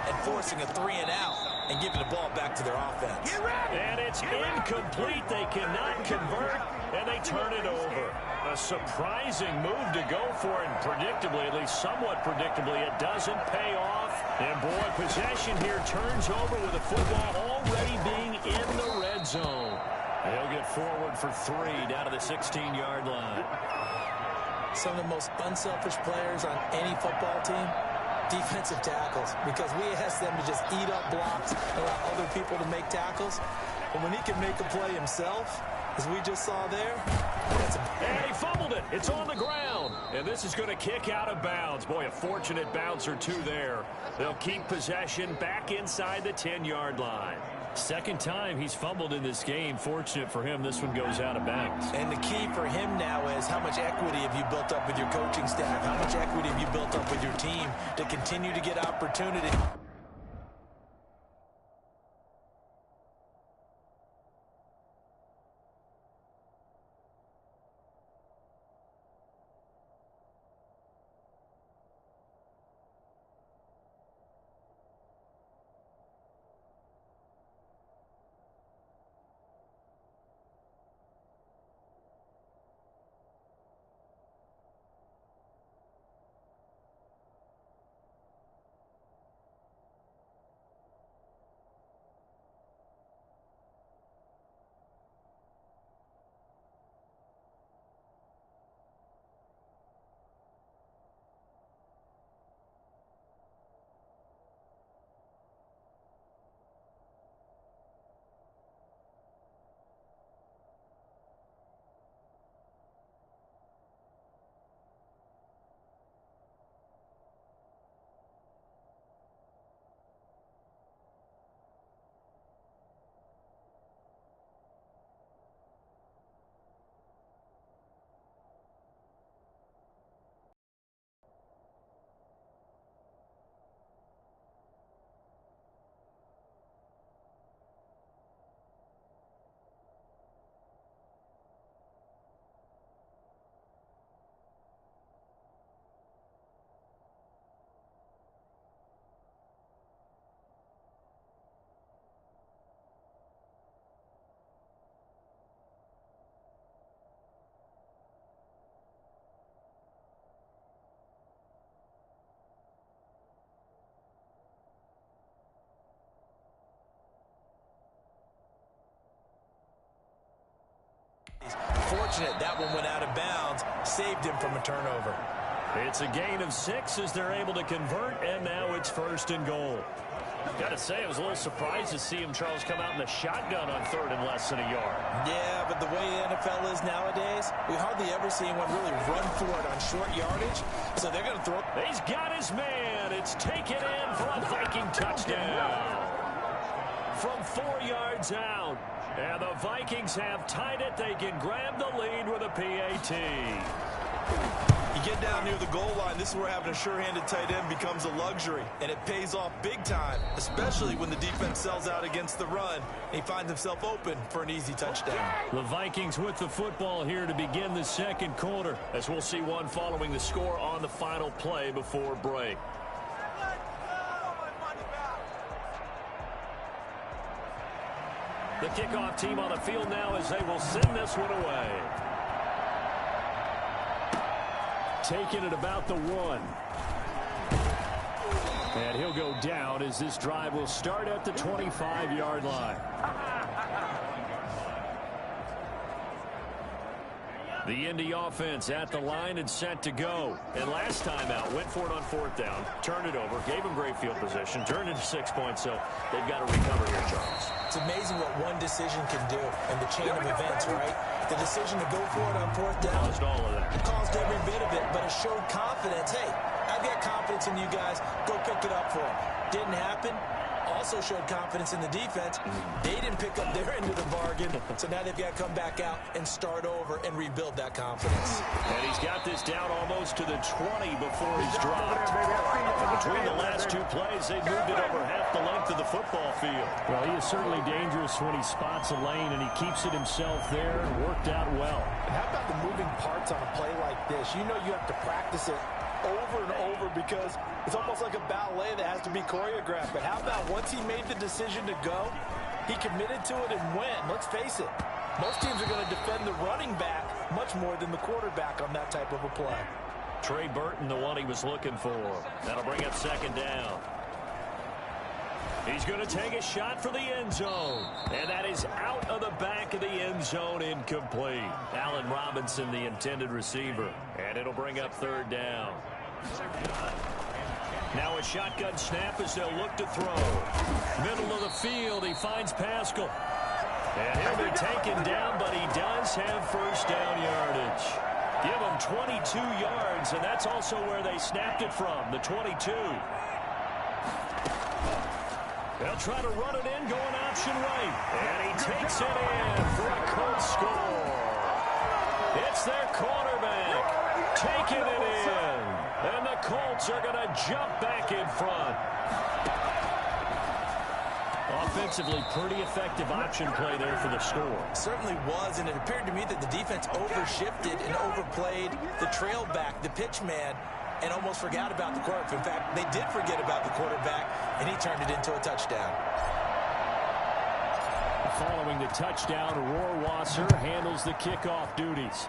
and forcing a 3 and out, and giving the ball back to their offense. And it's incomplete. They cannot convert, and they turn it over. A surprising move to go for it, and predictably, at least somewhat predictably, it doesn't pay off. And boy, possession here turns over with the football already being in the red zone. They'll get forward for 3 down to the 16-yard line. Some of the most unselfish players on any football team, defensive tackles, because we ask them to just eat up blocks and allow other people to make tackles. But when he can make a play himself, as we just saw there, and he fumbled it. It's on the ground. And this is going to kick out of bounds. Boy, a fortunate bounce or 2 there. They'll keep possession back inside the 10-yard line. Second time he's fumbled in this game. Fortunate for him, this one goes out of bounds. And the key for him now is how much equity have you built up with your coaching staff? How much equity have you built up with your team to continue to get opportunity? Fortunate that one went out of bounds, saved him from a turnover. It's a gain of 6 as they're able to convert, and now it's 1st and goal. Got to say, I was a little surprised to see him, Charles, come out in the shotgun on 3rd and less than a yard. Yeah, but the way the NFL is nowadays, we hardly ever see anyone really run for it on short yardage, so they're going to throw. He's got his man. It's taken in for a Viking touchdown from 4 yards out. And the Vikings have tied it. They can grab the lead with a PAT. You get down near the goal line, this is where having a sure-handed tight end becomes a luxury, and it pays off big time, especially when the defense sells out against the run, and he finds himself open for an easy touchdown. The Vikings with the football here to begin the 2nd quarter, as we'll see one following the score on the final play before break. The kickoff team on the field now as they will send this one away. Taking it about the 1. And he'll go down as this drive will start at the 25-yard line. The Indy offense at the line and set to go. And last time out, went for it on 4th down, turned it over, gave them great field position, turned into 6 points, so they've got to recover here, Charles. It's amazing what one decision can do in the chain of events, right? The decision to go for it on 4th down caused all of that. It caused every bit of it, but it showed confidence. Hey, I've got confidence in you guys. Go pick it up for them. Didn't happen. Also showed confidence in the defense. They didn't pick up their end of the bargain, so now they've got to come back out and start over and rebuild that confidence. And he's got this down almost to the 20 before he's dropped. Between the last 2 plays, they moved it over half the length of the football field. Well, he is certainly dangerous when he spots a lane, and he keeps it himself there. Worked out well. And how about the moving parts on a play like this? You know you have to practice it over and over because it's almost like a ballet that has to be choreographed. But how about once he made the decision to go, he committed to it and went. Let's face it, most teams are going to defend the running back much more than the quarterback on that type of a play. Trey Burton, the one he was looking for. That'll bring up 2nd down. He's going to take a shot for the end zone. And that is out of the back of the end zone, incomplete. Allen Robinson, the intended receiver. And it'll bring up 3rd down. Now a shotgun snap as they'll look to throw. Middle of the field, he finds Pascal. And he'll be taken down, but he does have 1st down yardage. Give him 22 yards, and that's also where they snapped it from, the 22. They'll try to run it in, going option right. And he takes it in for a Colts score. It's their quarterback taking it in. And the Colts are going to jump back in front. Offensively, pretty effective option play there for the score. Certainly was, and it appeared to me that the defense overshifted and overplayed the trail back, the pitch man, and almost forgot about the quarterback. In fact, they did forget about the quarterback, and he turned it into a touchdown. Following the touchdown, Rohrwasser handles the kickoff duties.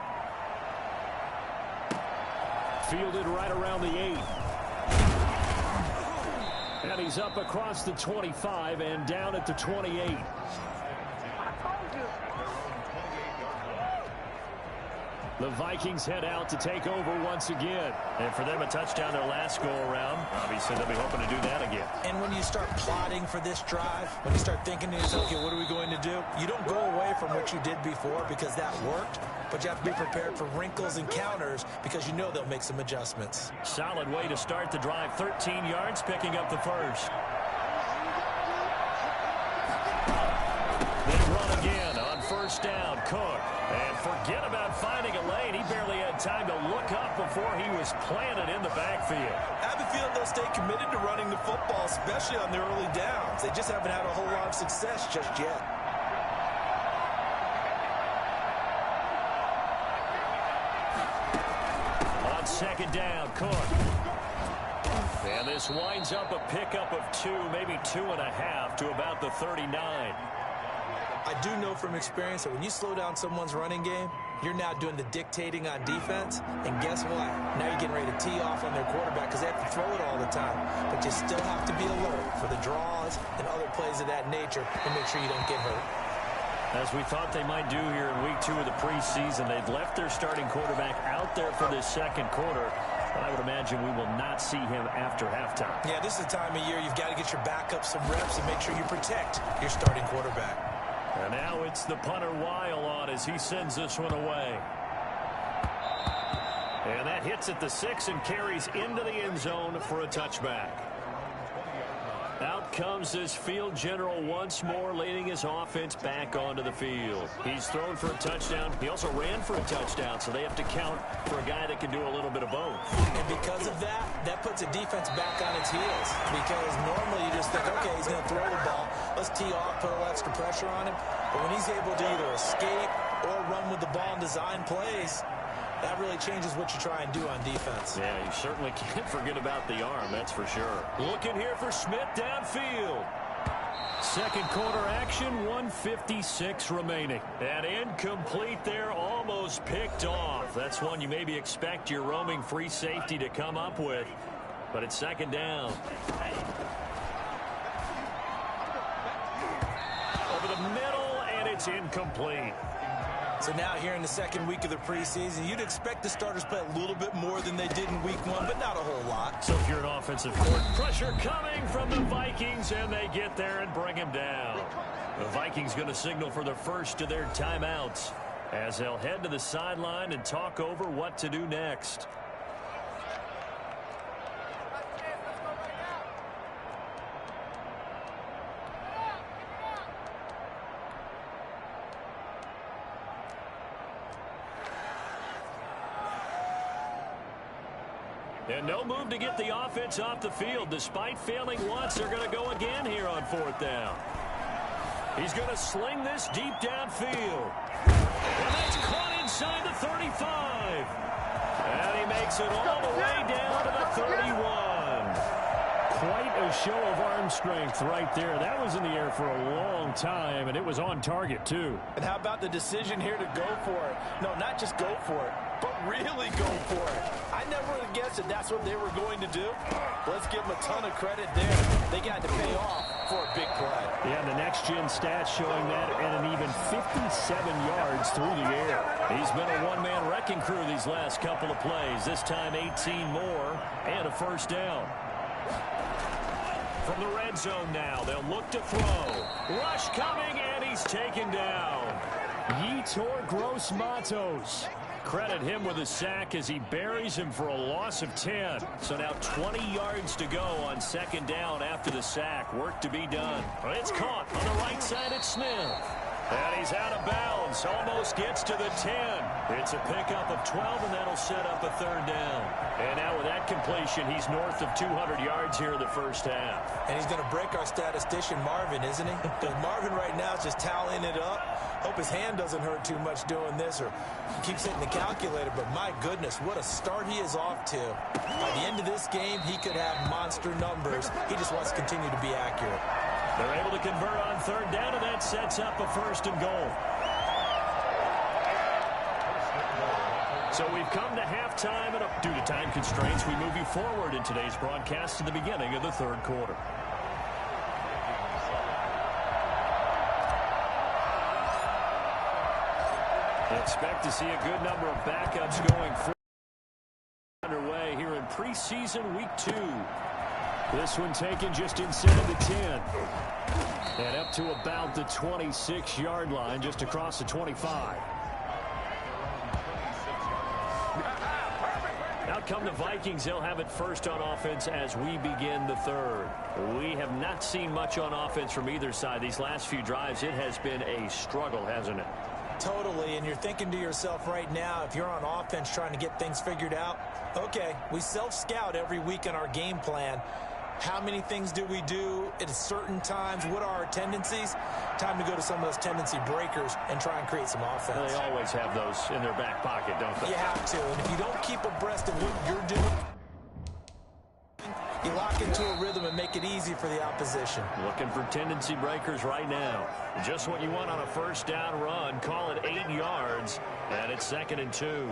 Fielded right around the 8. And he's up across the 25 and down at the 28. The Vikings head out to take over once again. And for them, a touchdown their last go-around. Obviously, they'll be hoping to do that again. And when you start plotting for this drive, when you start thinking to yourself, okay, what are we going to do? You don't go away from what you did before because that worked, but you have to be prepared for wrinkles and counters because you know they'll make some adjustments. Solid way to start the drive. 13 yards, picking up the 1st. They run again on 1st down. Cook. And forget about finding a lane. He barely had time to look up before he was planted in the backfield. I have a feeling they'll stay committed to running the football, especially on their early downs. They just haven't had a whole lot of success just yet. On 2nd down, Cook. And this winds up a pickup of 2, maybe 2.5 to about the 39. I do know from experience that when you slow down someone's running game, you're now doing the dictating on defense. And guess what? Now you're getting ready to tee off on their quarterback because they have to throw it all the time. But you still have to be alert for the draws and other plays of that nature and make sure you don't get hurt. As we thought they might do here in week 2 of the preseason, they've left their starting quarterback out there for this second quarter. But I would imagine we will not see him after halftime. Yeah, this is the time of year you've got to get your backup some reps and make sure you protect your starting quarterback. And now it's the punter Weil on as he sends this one away. And that hits at the 6 and carries into the end zone for a touchback. Out comes this field general once more, leading his offense back onto the field. He's thrown for a touchdown. He also ran for a touchdown, so they have to count for a guy that can do a little bit of both. And because of that, that puts a defense back on its heels. Because normally you just think, okay, he's going to throw the ball. Let's tee off, put a little extra pressure on him. But when he's able to either escape or run with the ball and design plays, that really changes what you try and do on defense. Yeah, you certainly can't forget about the arm, that's for sure. Looking here for Smith downfield. Second quarter action, 1:56 remaining. And incomplete there, almost picked off. That's one you maybe expect your roaming free safety to come up with. But it's second down. Over the middle, and it's incomplete. So now here in the second week of the preseason, you'd expect the starters play a little bit more than they did in week 1, but not a whole lot. So if you're an offensive court, pressure coming from the Vikings, and they get there and bring him down. The Vikings going to signal for the first of their timeouts as they'll head to the sideline and talk over what to do next. And no move to get the offense off the field. Despite failing once, they're going to go again here on fourth down. He's going to sling this deep downfield. And that's caught inside the 35. And he makes it all the way down to the 31. Quite a show of arm strength right there. That was in the air for a long time, and it was on target, too. And how about the decision here to go for it? No, not just go for it, but really go for it. I never would have guessed that that's what they were going to do. Let's give them a ton of credit there. They got to pay off for a big play. Yeah, the next-gen stats showing that at an even 57 yards through the air. He's been a one-man wrecking crew these last couple of plays. This time 18 more and a first down. From the red zone now, they'll look to throw. Rush coming, and he's taken down. Yetur Gross-Matos. Credit him with a sack as he buries him for a loss of 10. So now 20 yards to go on second down after the sack. Work to be done. It's caught on the right side at Smith. And he's out of bounds. Almost gets to the 10. It's a pickup of 12, and that'll set up a third down. And now with that completion, he's north of 200 yards here in the first half. And he's going to break our statistician, Marvin, isn't he? Because Marvin right now is just tallying it up. Hope his hand doesn't hurt too much doing this, or he keeps hitting the calculator. But my goodness, what a start he is off to. By the end of this game, he could have monster numbers. He just wants to continue to be accurate. They're able to convert on third down, and that sets up a first and goal. So we've come to halftime, and due to time constraints, we move you forward in today's broadcast to the beginning of the third quarter. Expect to see a good number of backups going forward. Underway here in preseason week 2. This one taken just inside the 10. And up to about the 26-yard line, just across the 25. Out come the Vikings. They'll have it first on offense as we begin the third. We have not seen much on offense from either side. These last few drives, it has been a struggle, hasn't it? Totally, and you're thinking to yourself right now, if you're on offense trying to get things figured out, okay, we self-scout every week in our game plan. How many things do we do at certain times? What are our tendencies? Time to go to some of those tendency breakers and try and create some offense. They always have those in their back pocket, don't they? You have to, and if you don't keep abreast of what you're doing, you lock into a rhythm and make it easy for the opposition. Looking for tendency breakers right now. Just what you want on a first down run. Call it 8 yards, and it's 2nd and 2.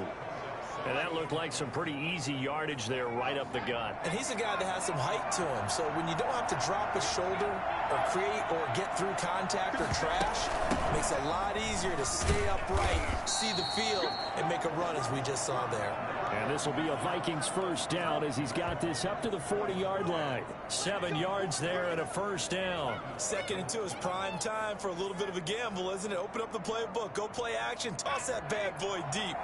And that looked like some pretty easy yardage there right up the gut. And he's a guy that has some height to him. So when you don't have to drop his shoulder or create or get through contact or trash, Makes it a lot easier to stay upright, see the field, and make a run as we just saw there. And this will be a Vikings first down as he's got this up to the 40-yard line. 7 yards there and a first down. 2nd and 2 is prime time for a little bit of a gamble, isn't it? Open up the playbook, go play action, toss that bad boy deep.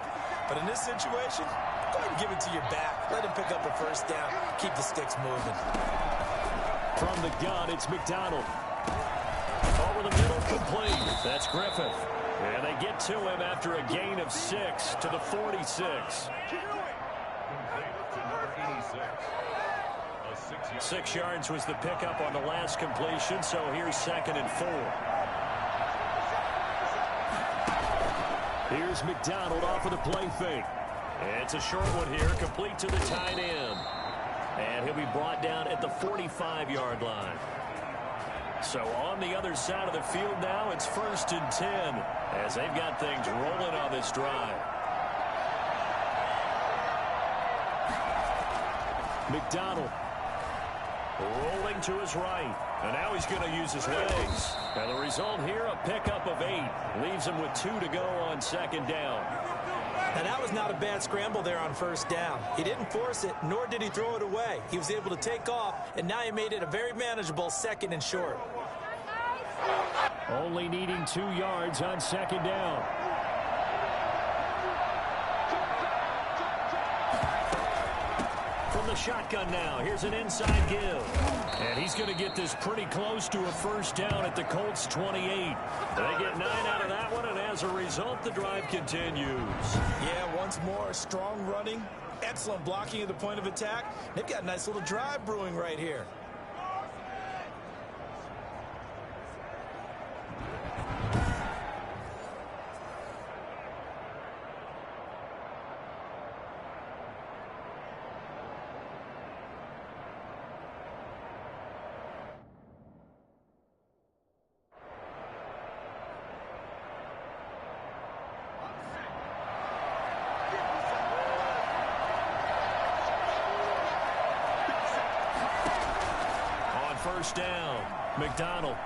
But in this situation, go ahead and give it to your back. Let him pick up a first down. Keep the sticks moving. From the gun, it's McDonald. Over the middle, complete. That's Griffith. And they get to him after a gain of 6 to the 46. 6 yards was the pickup on the last completion, so here's 2nd and 4. Here's McDonald off of the play fake. It's a short one here, complete to the tight end. And he'll be brought down at the 45-yard line. So on the other side of the field now, it's 1st and 10 as they've got things rolling on this drive. McDonald rolling to his right. And now he's going to use his legs. And the result here, a pickup of 8. Leaves him with 2 to go on 2nd down. Now, that was not a bad scramble there on 1st down. He didn't force it, nor did he throw it away. He was able to take off, and now he made it a very manageable 2nd and short. Only needing 2 yards on 2nd down. From the shotgun now, here's an inside give. And he's going to get this pretty close to a first down at the Colts 28. They get 9 out of that one, and as a result, the drive continues. Yeah, once more, strong running, excellent blocking at the point of attack. They've got a nice little drive brewing right here. First down. McDonald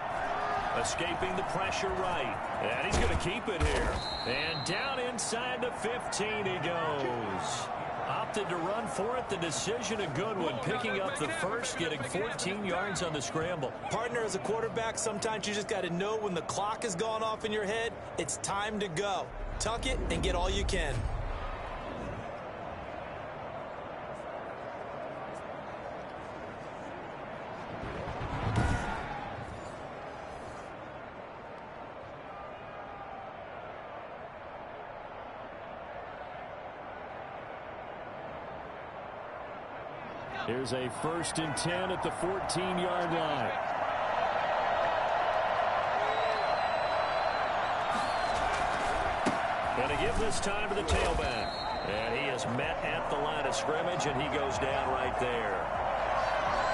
escaping the pressure right. And he's going to keep it here. And down inside the 15 he goes. Opted to run for it. The decision a good one. Picking up the first, getting 14 yards on the scramble. Partner, as a quarterback, sometimes you just got to know when the clock has gone off in your head, it's time to go. Tuck it and get all you can. Here's a 1st and 10 at the 14-yard line. And a give this time to the tailback. And he is met at the line of scrimmage, and he goes down right there.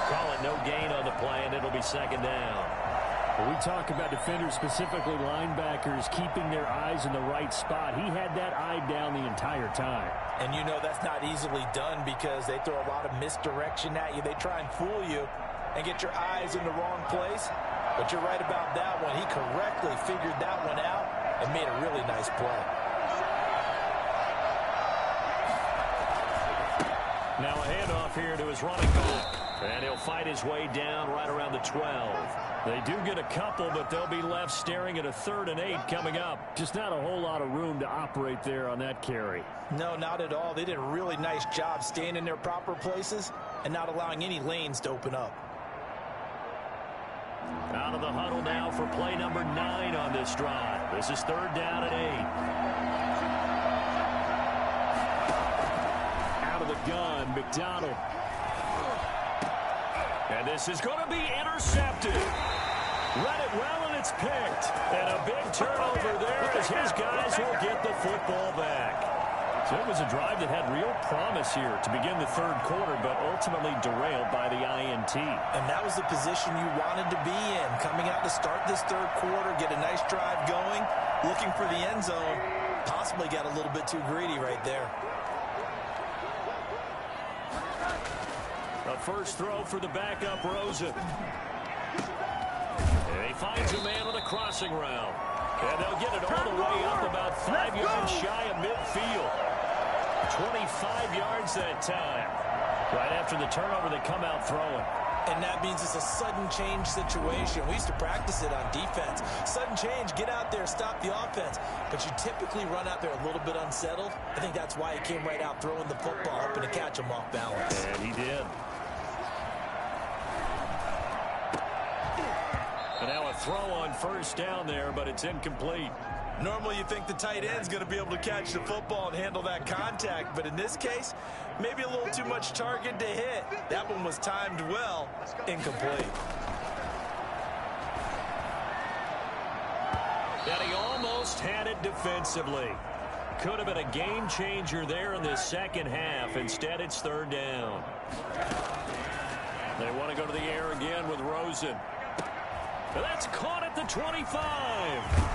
Call it no gain on the play, and it'll be 2nd down. When we talk about defenders, specifically linebackers, keeping their eyes in the right spot, he had that eye down the entire time. And you know that's not easily done because they throw a lot of misdirection at you. They try and fool you and get your eyes in the wrong place. But you're right about that one. He correctly figured that one out and made a really nice play. Now a handoff here to his running back. And he'll fight his way down right around the 12. They do get a couple, but they'll be left staring at a 3rd and 8 coming up. Just not a whole lot of room to operate there on that carry. No, not at all. They did a really nice job staying in their proper places and not allowing any lanes to open up. Out of the huddle now for play number 9 on this drive. This is 3rd down and 8. Out of the gun, McDonald. And this is going to be intercepted. Read it well, and it's picked. And a big turnover there as his guys will get the football back. So it was a drive that had real promise here to begin the 3rd quarter, but ultimately derailed by the INT. And that was the position you wanted to be in. Coming out to start this 3rd quarter, get a nice drive going, looking for the end zone. Possibly got a little bit too greedy right there. A first throw for the backup, Rosen. And he finds a man on the crossing route. And they'll get it all the way up about 5 yards shy of midfield. 25 yards that time. Right after the turnover, they come out throwing. And that means it's a sudden change situation. We used to practice it on defense. Sudden change, get out there, stop the offense. But you typically run out there a little bit unsettled. I think that's why he came right out throwing the football, hoping to catch him off balance. And he did. And now a throw on first down there, but it's incomplete. Normally you think the tight end's going to be able to catch the football and handle that contact, but in this case, maybe a little too much target to hit. That one was timed well, incomplete. And he almost had it defensively. Could have been a game changer there in the second half. Instead, it's third down. They want to go to the air again with Rosen. That's caught at the 25.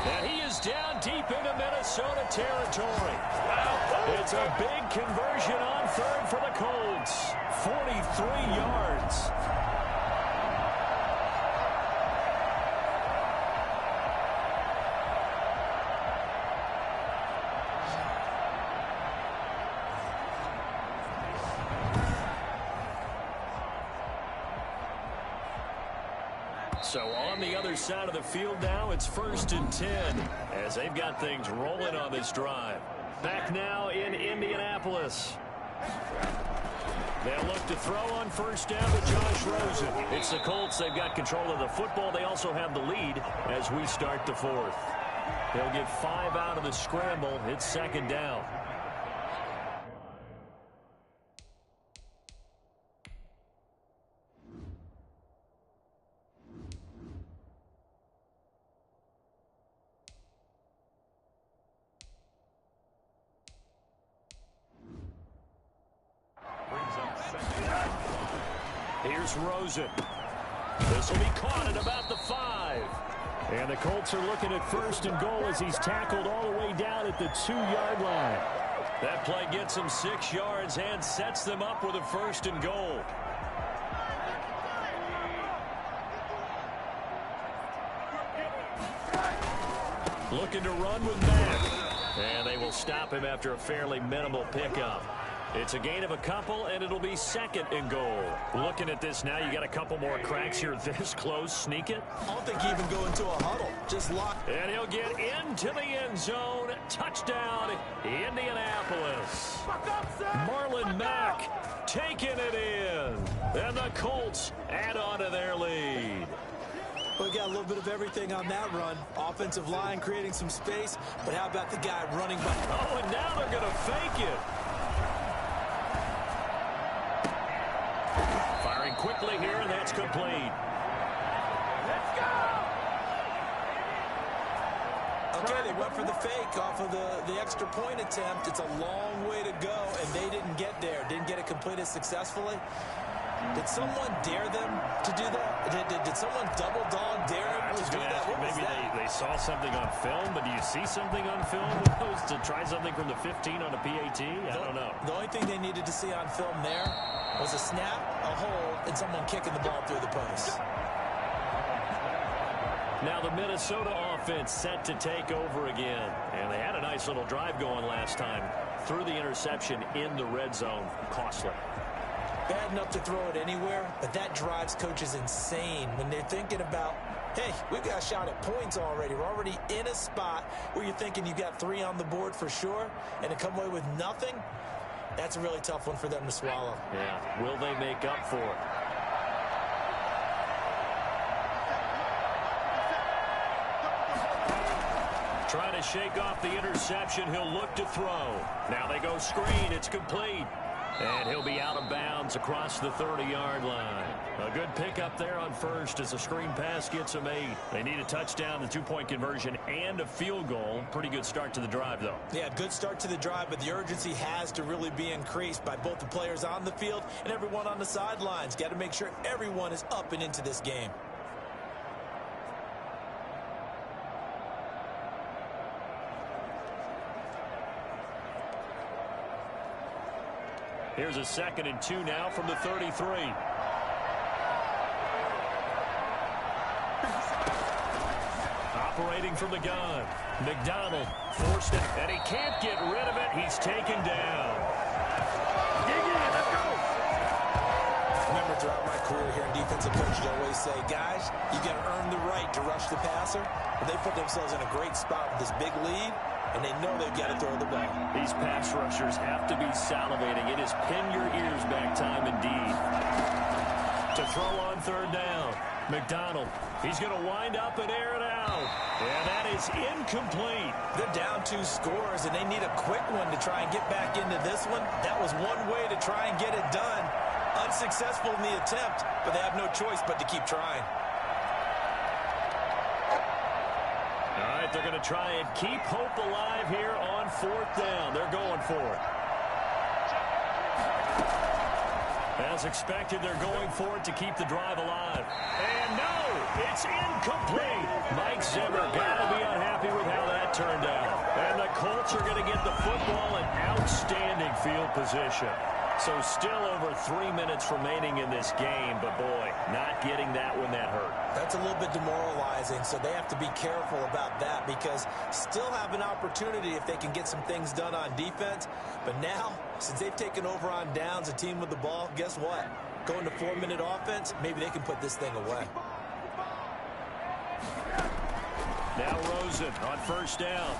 And he is down deep into Minnesota territory. It's a big conversion on third for the Colts. 43 yards. So on the other side of the field now, it's 1st and 10 as they've got things rolling on this drive. Back now in Indianapolis. They'll look to throw on first down to Josh Rosen. It's the Colts. They've got control of the football. They also have the lead as we start the fourth. They'll get 5 out of the scramble. It's second down. Here's Rosen. This will be caught at about the 5. And the Colts are looking at 1st and goal as he's tackled all the way down at the 2-yard line. That play gets him 6 yards and sets them up with a 1st and goal. Looking to run with Mack. And they will stop him after a fairly minimal pickup. It's a gain of a couple, and it'll be 2nd and goal. Looking at this now, you got a couple more cracks here this close. Sneak it. I don't think he even go into a huddle. Just lock. And he'll get into the end zone. Touchdown, Indianapolis. Marlon Mack taking it in. And the Colts add on to their lead. We got a little bit of everything on that run. Offensive line creating some space, but how about the guy running by? Oh, and now they're going to fake it. Firing quickly here, and that's complete. Let's go! Okay, they went for the fake off of the extra point attempt. It's a long way to go, and they didn't get there. Didn't get it completed successfully. Did someone dare them to do that? Did someone double dog dare them to do that? Maybe they saw something on film, but do you see something on film to try something from the 15 on a PAT? I don't know. The only thing they needed to see on film there was a snap, a hold, and someone kicking the ball through the post. Now the Minnesota offense set to take over again. And they had a nice little drive going last time. Threw the interception in the red zone. Costly. Bad enough to throw it anywhere, but that drives coaches insane when they're thinking about, hey, we've got a shot at points already. We're already in a spot where you're thinking you got 3 on the board for sure, and to come away with nothing, that's a really tough one for them to swallow. Yeah, will they make up for it? Trying to shake off the interception. He'll look to throw. Now they go screen. It's complete. And he'll be out of bounds across the 30-yard line. A good pickup there on first as the screen pass gets them 8. They need a touchdown, the 2-point conversion, and a field goal. Pretty good start to the drive, though. Yeah, good start to the drive, but the urgency has to really be increased by both the players on the field and everyone on the sidelines. Got to make sure everyone is up and into this game. Here's a 2nd and 2 now from the 33. operating from the gun. McDonald forced it, and he can't get rid of it. He's taken down. Let's go. Remember, throughout my career here in defensive coaches, I always say, guys, you got to earn the right to rush the passer. But they put themselves in a great spot with this big lead, and they know they've got to throw the ball. These pass rushers have to be salivating. It is pin your ears back time indeed. To throw on third down. McDonald, he's going to wind up and air it out. And that is incomplete. They're down 2 scores, and they need a quick one to try and get back into this one. That was one way to try and get it done. Unsuccessful in the attempt, but they have no choice but to keep trying. All right, they're going to try and keep hope alive here on fourth down. They're going for it. As expected, they're going for it to keep the drive alive. And no, it's incomplete. Mike Zimmer got to be unhappy with how that turned out. And the Colts are going to get the football in outstanding field position. So still over 3 minutes remaining in this game, but boy, not getting that one that hurt. That's a little bit demoralizing, so they have to be careful about that because still have an opportunity if they can get some things done on defense. But now, since they've taken over on downs, a team with the ball, guess what? Going to 4-minute offense, maybe they can put this thing away. Now Rosen on first down.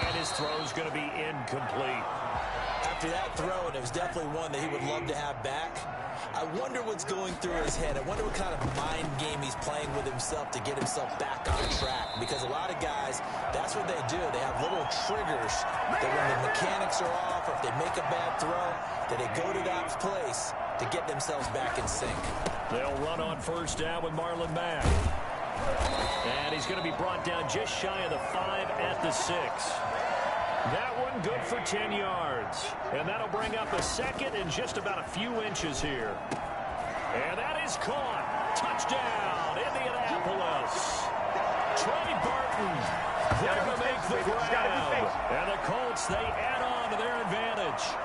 And his throw's going to be incomplete. After that throw, and it was definitely one that he would love to have back. I wonder what's going through his head. I wonder what kind of mind game he's playing with himself to get himself back on track. Because a lot of guys, that's what they do. They have little triggers that when the mechanics are off or if they make a bad throw, that they go to that place to get themselves back in sync. They'll run on first down with Marlon Mack. And he's going to be brought down just shy of the 5 at the 6. That one good for 10 yards. And that'll bring up a second and just about a few inches here. And that is caught. Touchdown, Indianapolis. Trey Burton there to make the grab. And the Colts, they add on to their advantage.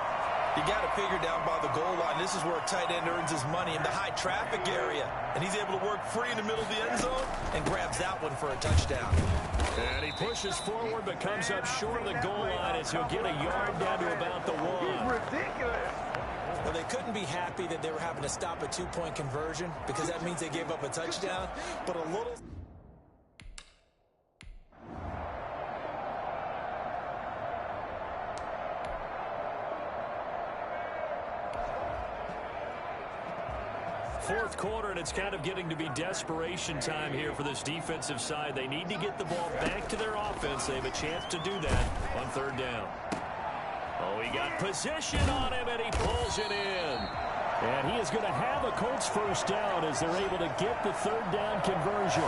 You got to figure down by the goal line. This is where a tight end earns his money in the high traffic area. And he's able to work free in the middle of the end zone and grabs that one for a touchdown. And he pushes forward but comes up short of the goal line as he'll get a yard down to about the 1. Ridiculous. Well, they couldn't be happy that they were having to stop a 2-point conversion because that means they gave up a touchdown. But a little... Fourth quarter, and it's kind of getting to be desperation time here for this defensive side. They need to get the ball back to their offense. They have a chance to do that on third down. Oh, he got position on him, and he pulls it in. And he is going to have a Colts first down as they're able to get the third down conversion.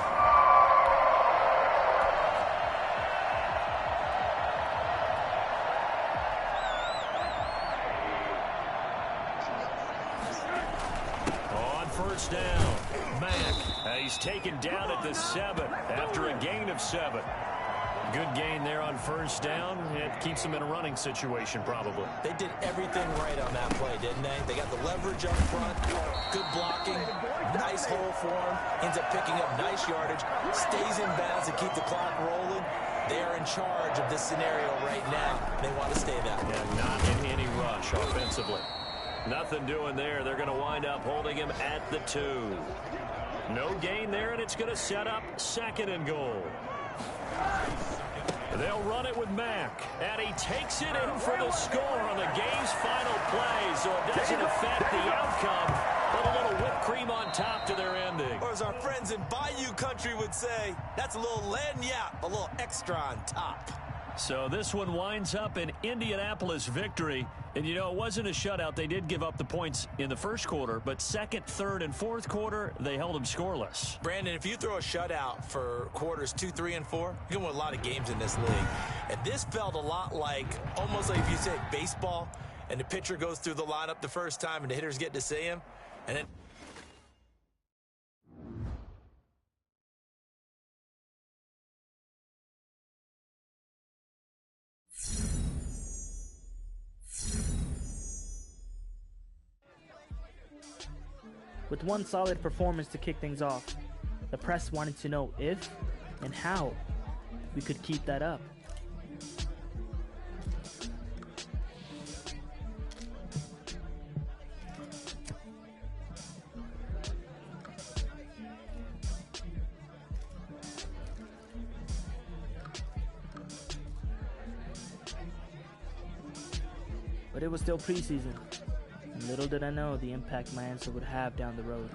First down. Mack. He's taken down at the 7 after a gain of 7. Good gain there on first down. It keeps them in a running situation, probably. They did everything right on that play, didn't they? They got the leverage up front, good blocking, nice hole for him, ends up picking up nice yardage, stays in bounds to keep the clock rolling. They are in charge of this scenario right now. They want to stay that way. And not in any rush offensively. Nothing doing there. They're going to wind up holding him at the 2. No gain there, and it's going to set up second and goal. They'll run it with Mack, and he takes it in for the score on the game's final play, so it doesn't affect the outcome, but a little whipped cream on top to their ending. Or as our friends in Bayou Country would say, that's a little lagniappe, a little extra on top. So this one winds up an Indianapolis victory. And, you know, it wasn't a shutout. They did give up the points in the first quarter, but second, third, and fourth quarter, they held them scoreless. Brandon, if you throw a shutout for quarters 2, 3, and 4, you're going to win a lot of games in this league. And this felt a lot like, almost like if you say baseball, and the pitcher goes through the lineup the first time, and the hitters get to see him, and then... With one solid performance to kick things off, The press wanted to know if and how we could keep that up. But it was still preseason, and little did I know the impact my answer would have down the road.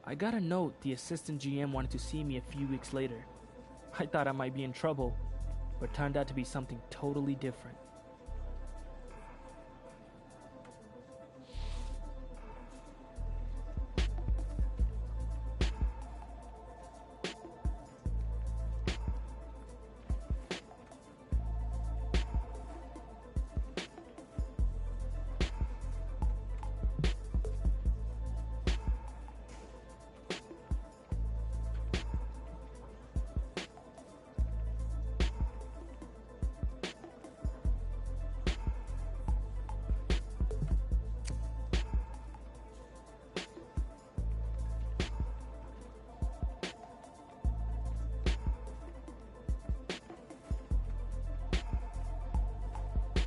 I got a note the assistant GM wanted to see me a few weeks later. I thought I might be in trouble, but it turned out to be something totally different.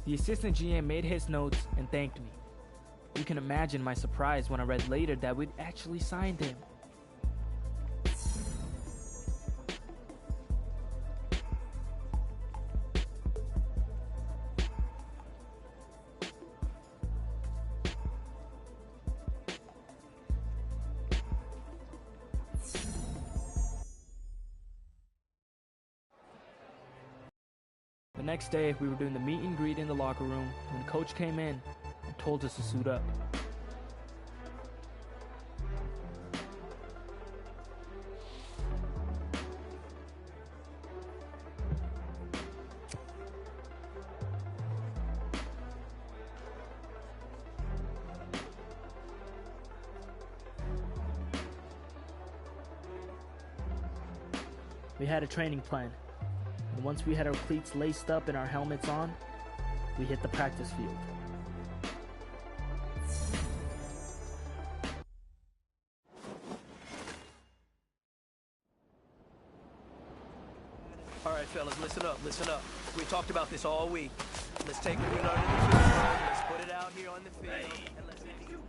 The assistant GM made his notes and thanked me. You can imagine my surprise when I read later that we'd actually signed him. The next day, we were doing the meet and greet in the locker room when Coach came in and told us to suit up. We had a training plan. And once we had our cleats laced up and our helmets on, we hit the practice field. All right, fellas, listen up, listen up. We talked about this all week. Let's take what we learned in the field, let's put it out here on the field, and let's execute.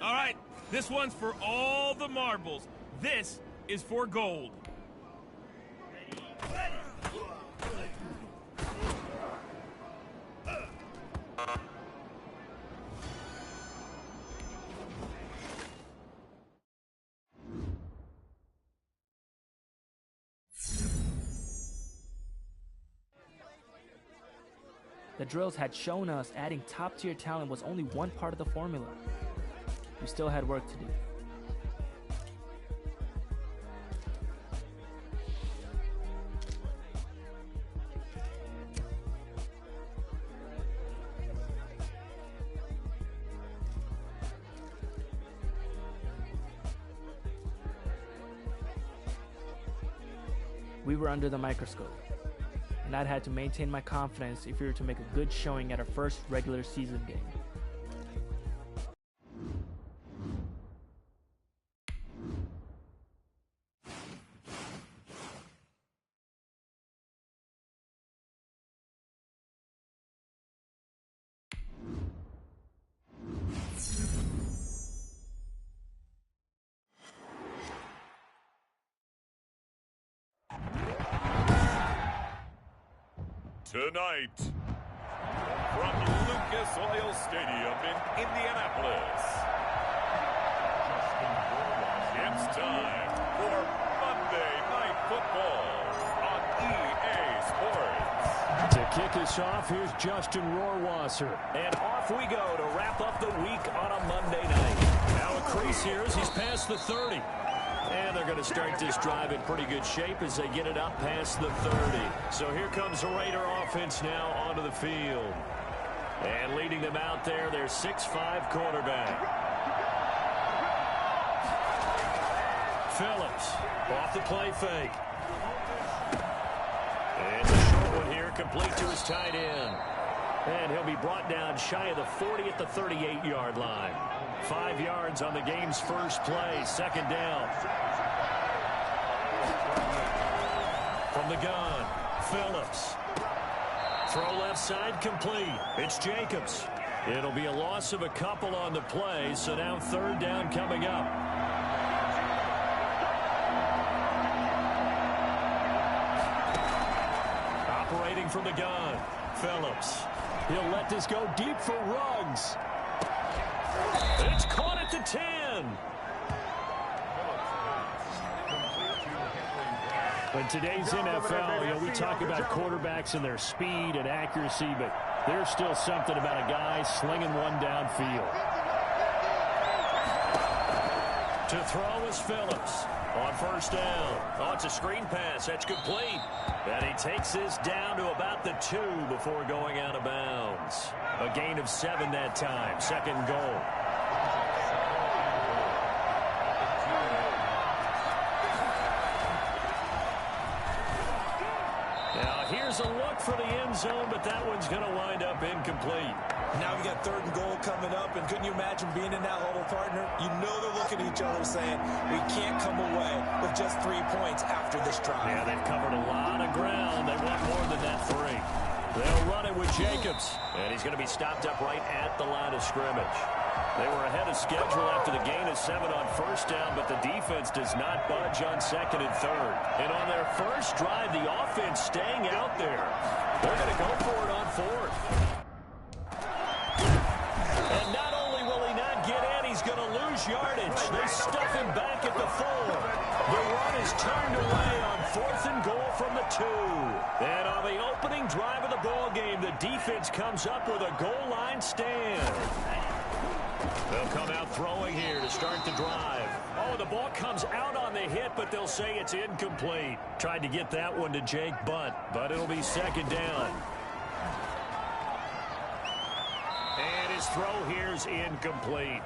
All right, this one's for all the marbles. This is for gold. The drills had shown us adding top-tier talent was only one part of the formula. We still had work to do. We were under the microscope, and I'd had to maintain my confidence if we were to make a good showing at our first regular season game. Tonight, from Lucas Oil Stadium in Indianapolis, it's time for Monday Night Football on EA Sports. To kick us off, here's Justin Rohrwasser. And off we go to wrap up the week on a Monday night. Now a crease here as he's past the 30. And they're going to start this drive in pretty good shape as they get it up past the 30. So here comes the Raider offense now onto the field. And leading them out there, their 6'5" quarterback. Phillips off the play fake. And the short one here, complete to his tight end. And he'll be brought down shy of the 40 at the 38-yard line. 5 yards on the game's first play, second down. From the gun, Phillips. Throw left side complete. It's Jacobs. It'll be a loss of a couple on the play, so now third down coming up. Operating from the gun, Phillips. He'll let this go deep for Ruggs. It's caught at the 10. In today's NFL, we talk about quarterbacks and their speed and accuracy, but there's still something about a guy slinging one downfield. To throw is Phillips on first down. Oh, it's a screen pass. That's complete. And he takes this down to about the 2 before going out of bounds. A gain of 7 that time. Second goal. Now here's a look for the end zone, but that one's going to wind up incomplete. Now we got third and goal coming up, and couldn't you imagine being in that huddle, partner? You know they're looking at each other saying, we can't come away with just 3 points after this drive. Yeah, they've covered a lot of ground. They want more than that 3. They'll run it with Jacobs, and he's going to be stopped up right at the line of scrimmage. They were ahead of schedule after the gain of 7 on first down, but the defense does not budge on second and third. And on their first drive, the offense staying out there. They're going to go for it on fourth. And not only will he not get in, he's going to lose yardage. They stuff him back at the 4. The run is turned away on fourth and goal from the 2. And on the opening drive of the ball game, the defense comes up with a goal line stand. They'll come out throwing here to start the drive. Oh, the ball comes out on the hit, but they'll say it's incomplete. Tried to get that one to Jake Butt, but it'll be second down. And his throw here's incomplete.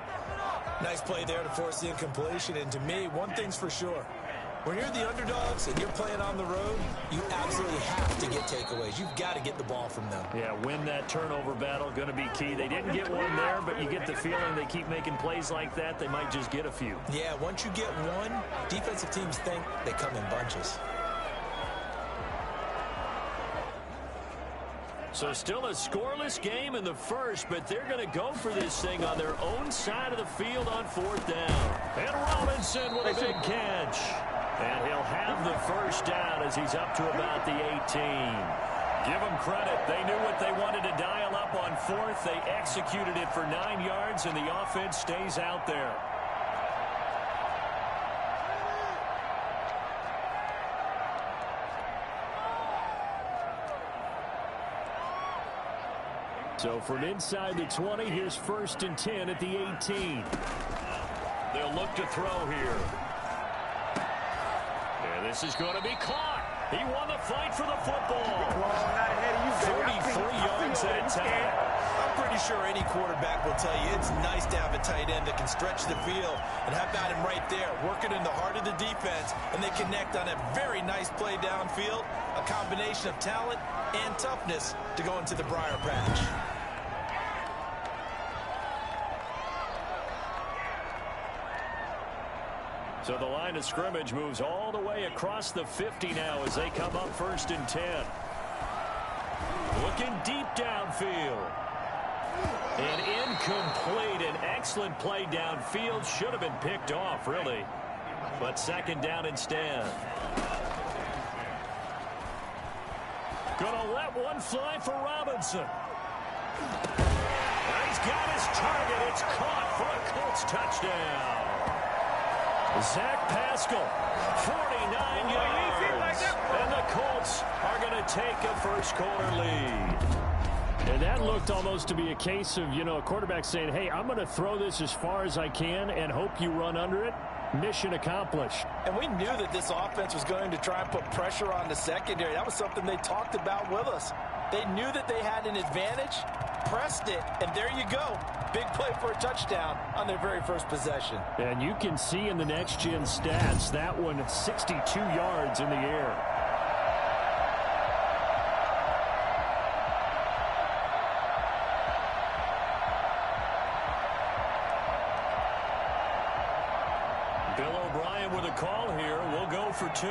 Nice play there to force the incompletion, and to me, one thing's for sure. When you're the underdogs and you're playing on the road, you absolutely have to get takeaways. You've got to get the ball from them. Yeah, win that turnover battle, going to be key. They didn't get one there, but you get the feeling they keep making plays like that, they might just get a few. Yeah, once you get one, defensive teams think they come in bunches. So still a scoreless game in the first, but they're going to go for this thing on their own side of the field on fourth down. And Robinson with a big catch. And he'll have the first down as he's up to about the 18. Give them credit. They knew what they wanted to dial up on fourth. They executed it for 9 yards, and the offense stays out there. So from inside the 20, here's first and 10 at the 18. They'll look to throw here. And this is going to be caught. He won the fight for the football. 33 yards that time. pretty sure any quarterback will tell you it's nice to have a tight end that can stretch the field. And how about him right there, working in the heart of the defense, and they connect on a very nice play downfield, a combination of talent and toughness to go into the briar patch. So the line of scrimmage moves all the way across the 50 now as they come up 1st and 10. Looking deep downfield. And incomplete. An excellent play downfield. Should have been picked off, really. But 2nd down instead. Gonna let one fly for Robinson. He's got his target. It's caught for a Colts touchdown. Zach Pascal, 49 yards. And the Colts are going to take a first-quarter lead. And that looked almost to be a case of, a quarterback saying, hey, I'm going to throw this as far as I can and hope you run under it. Mission accomplished. And we knew that this offense was going to try and put pressure on the secondary. That was something they talked about with us. They knew that they had an advantage, pressed it, and there you go. Big play for a touchdown on their very first possession. And you can see in the next-gen stats, that one 62 yards in the air. Bill O'Brien with a call here. We'll go for 2.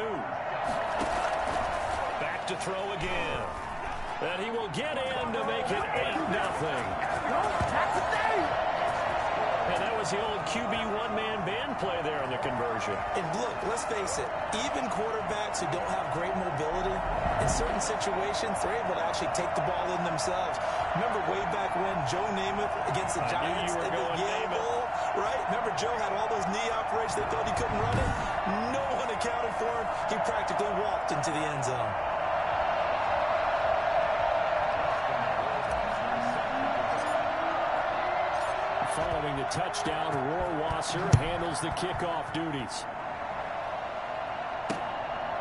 Back to throw again. And he will get in to make it 8-0. And that was the old QB one-man band play there on the conversion. And look, let's face it, even quarterbacks who don't have great mobility, in certain situations, they're able to actually take the ball in themselves. Remember way back when Joe Namath against the Giants in the Yale Bowl, right? Remember Joe had all those knee operations. They thought he couldn't run it. No one accounted for him. He practically walked into the end zone. Following the touchdown, Rohrwasser handles the kickoff duties.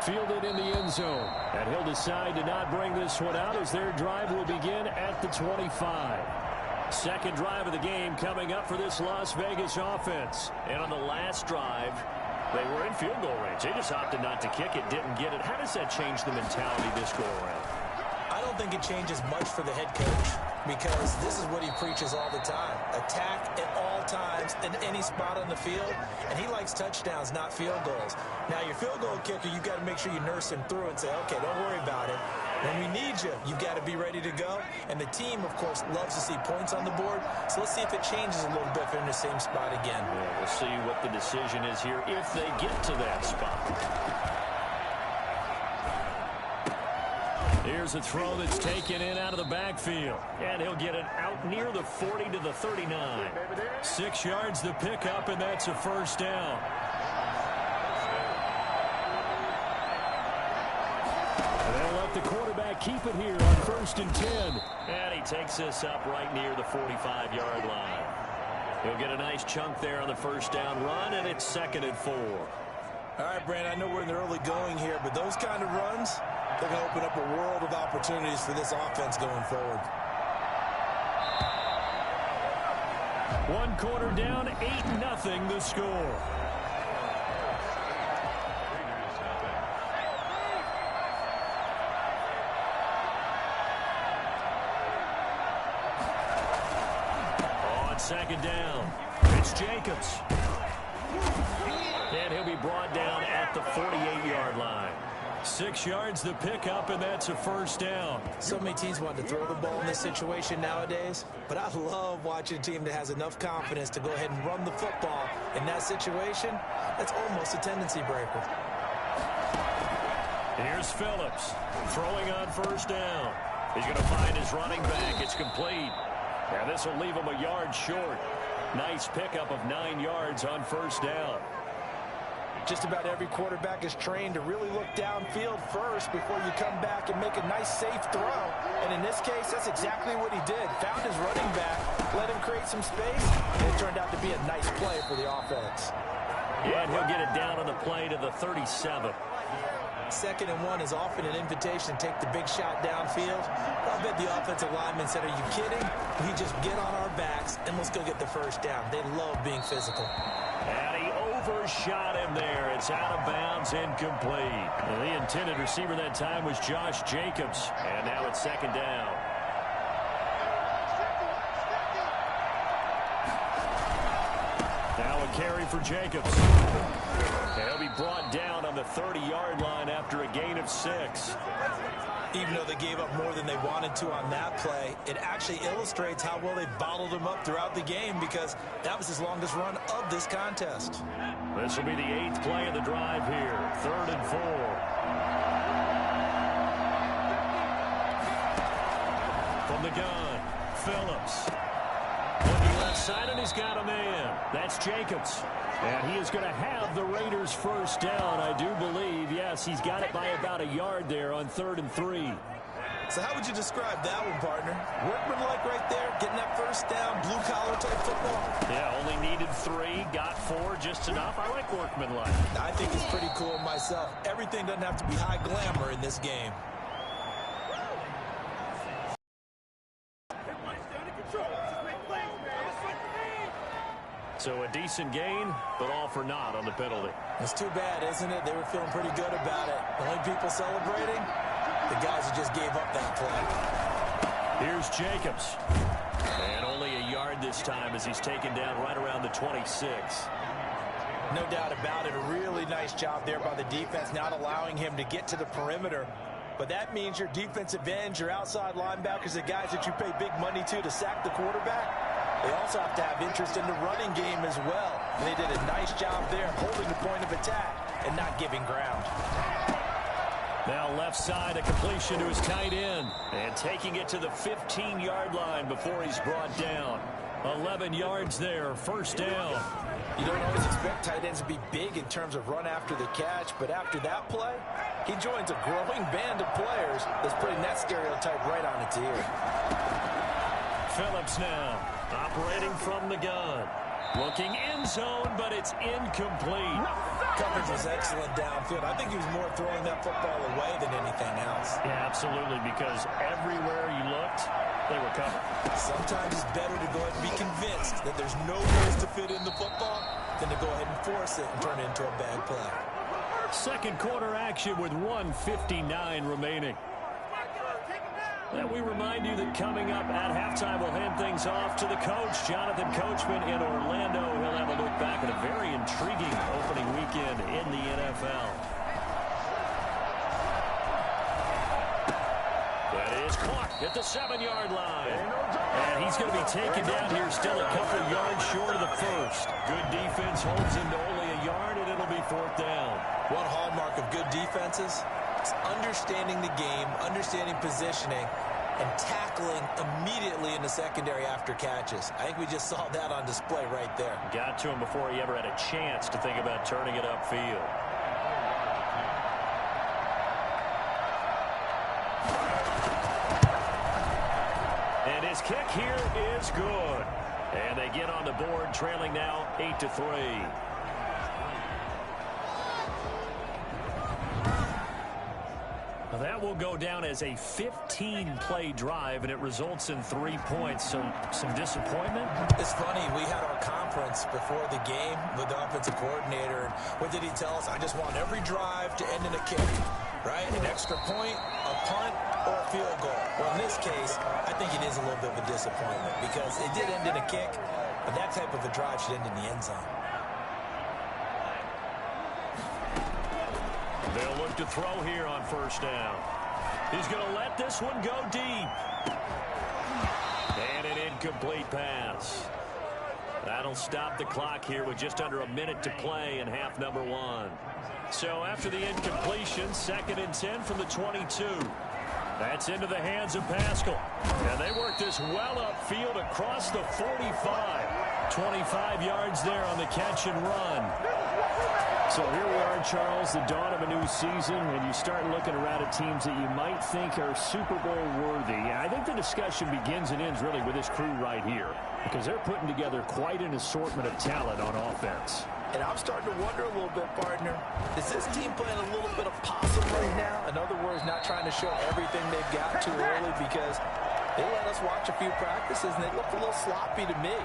Fielded in the end zone. And he'll decide to not bring this one out as their drive will begin at the 25. Second drive of the game coming up for this Las Vegas offense. And on the last drive, they were in field goal range. They just opted not to kick it, didn't get it. How does that change the mentality this go around? I don't think it changes much for the head coach, because this is what he preaches all the time. Attack at all times in any spot on the field, and he likes touchdowns, not field goals. Now, your field goal kicker, you've got to make sure you nurse him through and say, okay, don't worry about it. When we need you, you've got to be ready to go. And the team, of course, loves to see points on the board, so let's see if it changes a little bit if they're in the same spot again. Yeah, we'll see what the decision is here if they get to that spot. Here's a throw that's taken in out of the backfield. And he'll get it out near the 40 to the 39. 6 yards the pickup, and that's a first down. And they'll let the quarterback keep it here on 1st and 10. And he takes this up right near the 45-yard line. He'll get a nice chunk there on the first down run, and it's 2nd and 4. All right, Brandon, I know we're in the early going here, but those kind of runs, they're going to open up a world of opportunities for this offense going forward. One quarter down, 8-0 the score. On 2nd down, it's Jacobs. And he'll be brought down at the 48-yard line. 6 yards the pickup, and that's a first down. So many teams want to throw the ball in this situation nowadays, but I love watching a team that has enough confidence to go ahead and run the football. In that situation, that's almost a tendency breaker. Here's Phillips throwing on first down. He's going to find his running back. It's complete. Now this will leave him a yard short. Nice pickup of 9 yards on first down. Just about every quarterback is trained to really look downfield first before you come back and make a nice, safe throw. And in this case, that's exactly what he did. Found his running back, let him create some space, and it turned out to be a nice play for the offense. And he'll get it down on the play to the 37. 2nd and 1 is often an invitation to take the big shot downfield. I bet the offensive lineman said, are you kidding? We just get on our backs and let's go get the first down. They love being physical. And he overshot him there. It's out of bounds, incomplete. The intended receiver that time was Josh Jacobs. And now it's 2nd down. Now a carry for Jacobs. He'll be brought down on the 30-yard line after a gain of 6. Even though they gave up more than they wanted to on that play, it actually illustrates how well they bottled him up throughout the game, because that was his longest run of this contest. This will be the 8th play of the drive here. 3rd and 4. From the gun, Phillips. Looking left side, and he's got a man. That's Jacobs. And he is going to have the Raiders' first down, I do believe. Yes, he's got it by about a yard there on 3rd and 3. So how would you describe that one, partner? Workmanlike right there, getting that first down, blue-collar type football? Yeah, only needed 3, got 4, just enough. I like workmanlike. I think it's pretty cool myself. Everything doesn't have to be high glamour in this game. So a decent gain, but all for naught on the penalty. It's too bad, isn't it? They were feeling pretty good about it. The only people celebrating, the guys who just gave up that play. Here's Jacobs. And only a yard this time as he's taken down right around the 26. No doubt about it. A really nice job there by the defense, not allowing him to get to the perimeter. But that means your defensive ends, your outside linebackers, the guys that you pay big money to sack the quarterback, they also have to have interest in the running game as well. And they did a nice job there holding the point of attack and not giving ground. Now left side, a completion to his tight end. And taking it to the 15-yard line before he's brought down. 11 yards there, first down. You don't always expect tight ends to be big in terms of run after the catch, but after that play, he joins a growing band of players that's putting that stereotype right on its ear. Phillips now, operating from the gun. Looking end zone, but it's incomplete. Coverage was excellent downfield. I think he was more throwing that football away than anything else. Yeah, absolutely, because everywhere you looked, they were covered. Sometimes it's better to go ahead and be convinced that there's no place to fit in the football than to go ahead and force it and turn it into a bad play. Second quarter action with 1:59 remaining. And we remind you that coming up at halftime, we'll hand things off to the coach, Jonathan Coachman in Orlando. He'll have a look back at a very intriguing opening weekend in the NFL. That is caught at the 7-yard line. And he's going to be taken down here, still a couple yards short of the first. Good defense holds him to only a yard, and it'll be 4th down. One hallmark of good defenses is understanding the game, understanding positioning, and tackling immediately in the secondary after catches. I think we just saw that on display right there. Got to him before he ever had a chance to think about turning it upfield. And his kick here is good. And they get on the board, trailing now 8-3. That will go down as a 15-play drive, and it results in 3 points. So some disappointment? It's funny. We had our conference before the game with the offensive coordinator. And what did he tell us? I just want every drive to end in a kick, right? An extra point, a punt, or a field goal. Well, in this case, I think it is a little bit of a disappointment because it did end in a kick, but that type of a drive should end in the end zone. They'll look to throw here on first down. He's going to let this one go deep. And an incomplete pass. That'll stop the clock here with just under a minute to play in half number 1. So after the incompletion, 2nd and 10 from the 22. That's into the hands of Pascal. And they work this well upfield across the 45. 25 yards there on the catch and run. So here we are, Charles, the dawn of a new season, and you start looking around at teams that you might think are Super Bowl worthy. I think the discussion begins and ends really with this crew right here, because they're putting together quite an assortment of talent on offense. And I'm starting to wonder a little bit, partner. Is this team playing a little bit of possum right now? In other words, not trying to show everything they've got too early, because they let us watch a few practices and they look a little sloppy to me.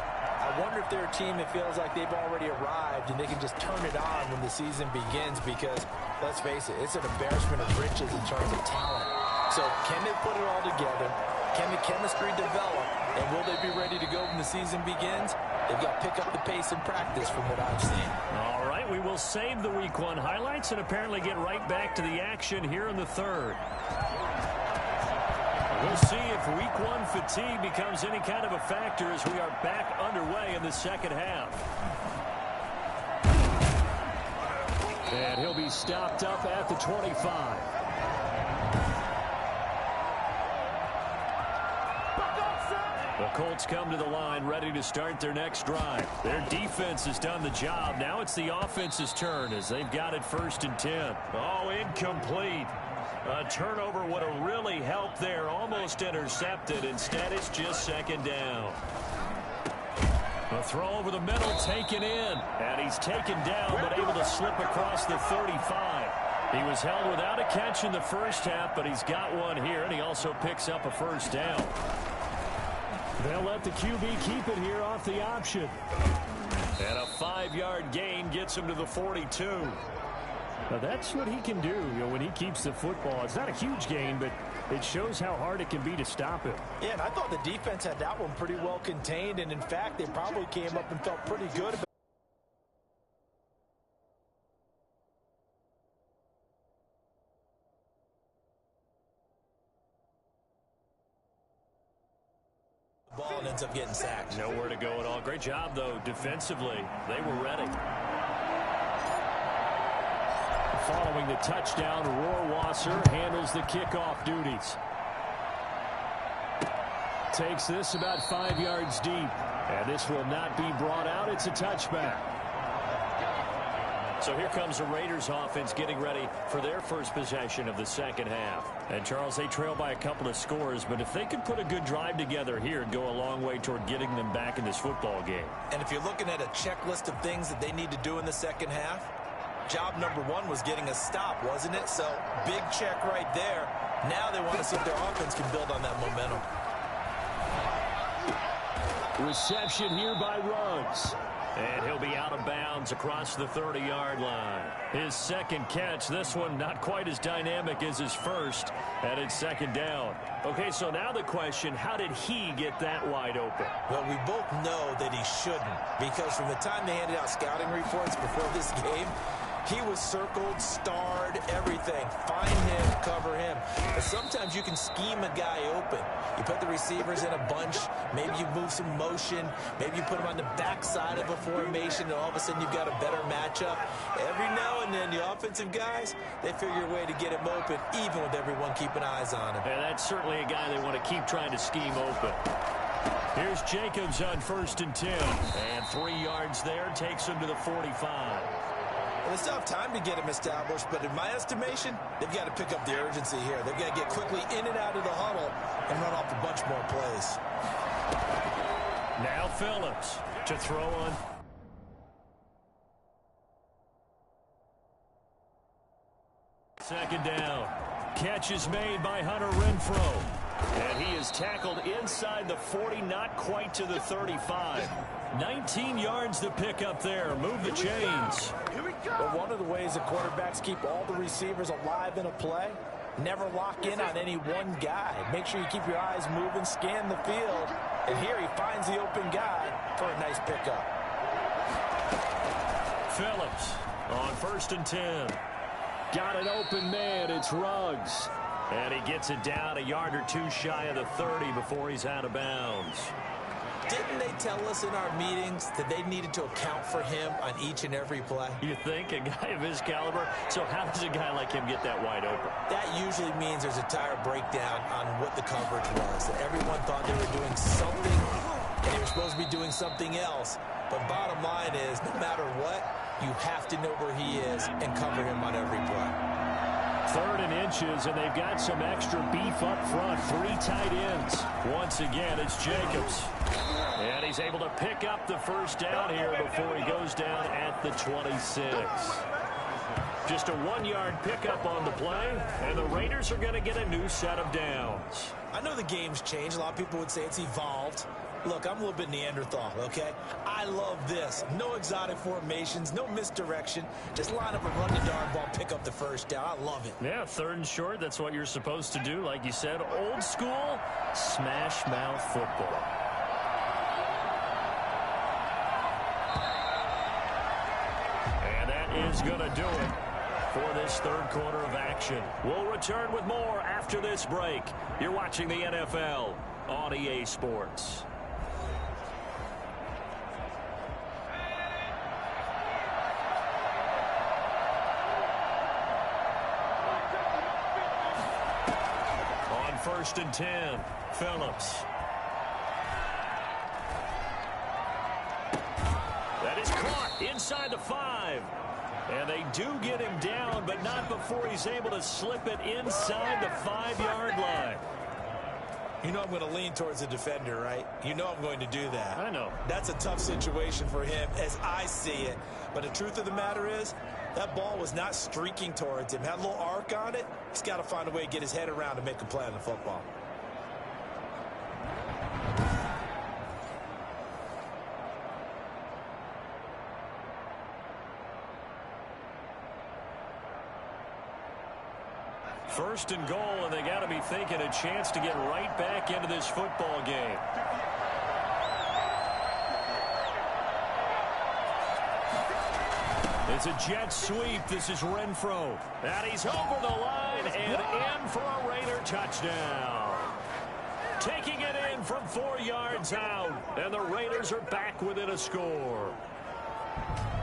I wonder if they're a team that feels like they've already arrived and they can just turn it on when the season begins, because, let's face it, it's an embarrassment of riches in terms of talent. So can they put it all together? Can the chemistry develop? And will they be ready to go when the season begins? They've got to pick up the pace in practice from what I've seen. All right, we will save the Week 1 highlights and apparently get right back to the action here in the third. We'll see if Week 1 fatigue becomes any kind of a factor as we are back underway in the second half. And he'll be stopped up at the 25. The Colts come to the line ready to start their next drive. Their defense has done the job. Now it's the offense's turn as they've got it 1st and 10. Oh, incomplete. A turnover would have really helped there. Almost intercepted. Instead, it's just 2nd down. A throw over the middle taken in. And he's taken down but able to slip across the 35. He was held without a catch in the first half, but he's got one here, and he also picks up a 1st down. They'll let the QB keep it here off the option. And a 5-yard gain gets him to the 42. Now that's what he can do, when he keeps the football. It's not a huge gain, but it shows how hard it can be to stop him. Yeah, and I thought the defense had that one pretty well contained, and in fact, they probably came up and felt pretty good about ball and ends up getting sacked. Nowhere to go at all. Great job, though, defensively. They were ready. Following the touchdown, Rohrwasser handles the kickoff duties. Takes this about 5 yards deep. And this will not be brought out. It's a touchback. So here comes the Raiders offense getting ready for their first possession of the second half. And Charles, they trail by a couple of scores, but if they could put a good drive together here, it'd go a long way toward getting them back in this football game. And if you're looking at a checklist of things that they need to do in the second half, job number 1 was getting a stop, wasn't it? So big check right there. Now they want to see if their offense can build on that momentum. Reception here by Ruggs. And he'll be out of bounds across the 30-yard line. His 2nd catch, this one not quite as dynamic as his first, and it's 2nd down. Okay, so now the question, how did he get that wide open? Well, we both know that he shouldn't, because from the time they handed out scouting reports before this game, he was circled, starred, everything. Find him, cover him. But sometimes you can scheme a guy open. You put the receivers in a bunch. Maybe you move some motion. Maybe you put them on the backside of a formation, and all of a sudden you've got a better matchup. Every now and then, the offensive guys, they figure a way to get him open, even with everyone keeping eyes on him. And that's certainly a guy they want to keep trying to scheme open. Here's Jacobs on 1st and 10. And 3 yards there takes him to the 45. Well, they still have time to get him established, but in my estimation, they've got to pick up the urgency here. They've got to get quickly in and out of the huddle and run off a bunch more plays. Now Phillips to throw on. Second down. Catch is made by Hunter Renfrow. And he is tackled inside the 40, not quite to the 35. 19 yards to pick up there. Move the chains. But one of the ways that quarterbacks keep all the receivers alive in a play, never lock in on any one guy. Make sure you keep your eyes moving, scan the field. And here he finds the open guy for a nice pickup. Phillips on 1st and 10. Got an open man. It's Ruggs. And he gets it down a yard or 2 shy of the 30 before he's out of bounds. Didn't they tell us in our meetings that they needed to account for him on each and every play? You think? A guy of his caliber? So how does a guy like him get that wide open? That usually means there's a tire breakdown on what the coverage was. That everyone thought they were doing something, and they were supposed to be doing something else. But bottom line is, no matter what, you have to know where he is and cover him on every play. 3rd and inches, and they've got some extra beef up front. 3 tight ends. Once again, it's Jacobs. And he's able to pick up the first down here before he goes down at the 26. Just a 1-yard pickup on the play, and the Raiders are going to get a new set of downs. I know the game's changed. A lot of people would say it's evolved. Look, I'm a little bit Neanderthal, okay? I love this. No exotic formations, no misdirection. Just line up and run the darn ball, pick up the first down. I love it. Yeah, 3rd and short, that's what you're supposed to do. Like you said, old school, smash mouth football. And that is going to do it for this 3rd quarter of action. We'll return with more after this break. You're watching the NFL on EA Sports. On 1st and 10, Phillips. That is caught inside the 5. And they do get him down, but not before he's able to slip it inside the 5-yard line. You know I'm going to lean towards the defender, right? You know I'm going to do that. I know. That's a tough situation for him as I see it. But the truth of the matter is, that ball was not streaking towards him. Had a little arc on it. He's got to find a way to get his head around to make a play on the football. First and goal, and they got to be thinking a chance to get right back into this football game. It's a jet sweep. This is Renfro. And he's over the line and in for a Raider touchdown. Taking it in from 4 yards out, and the Raiders are back within a score.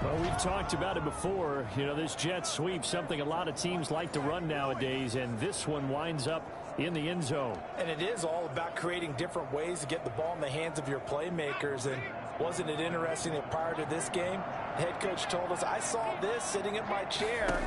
Well, we've talked about it before. You know, this jet sweep, something a lot of teams like to run nowadays, and this one winds up in the end zone. And it is all about creating different ways to get the ball in the hands of your playmakers. And wasn't it interesting that prior to this game, the head coach told us, I saw this sitting in my chair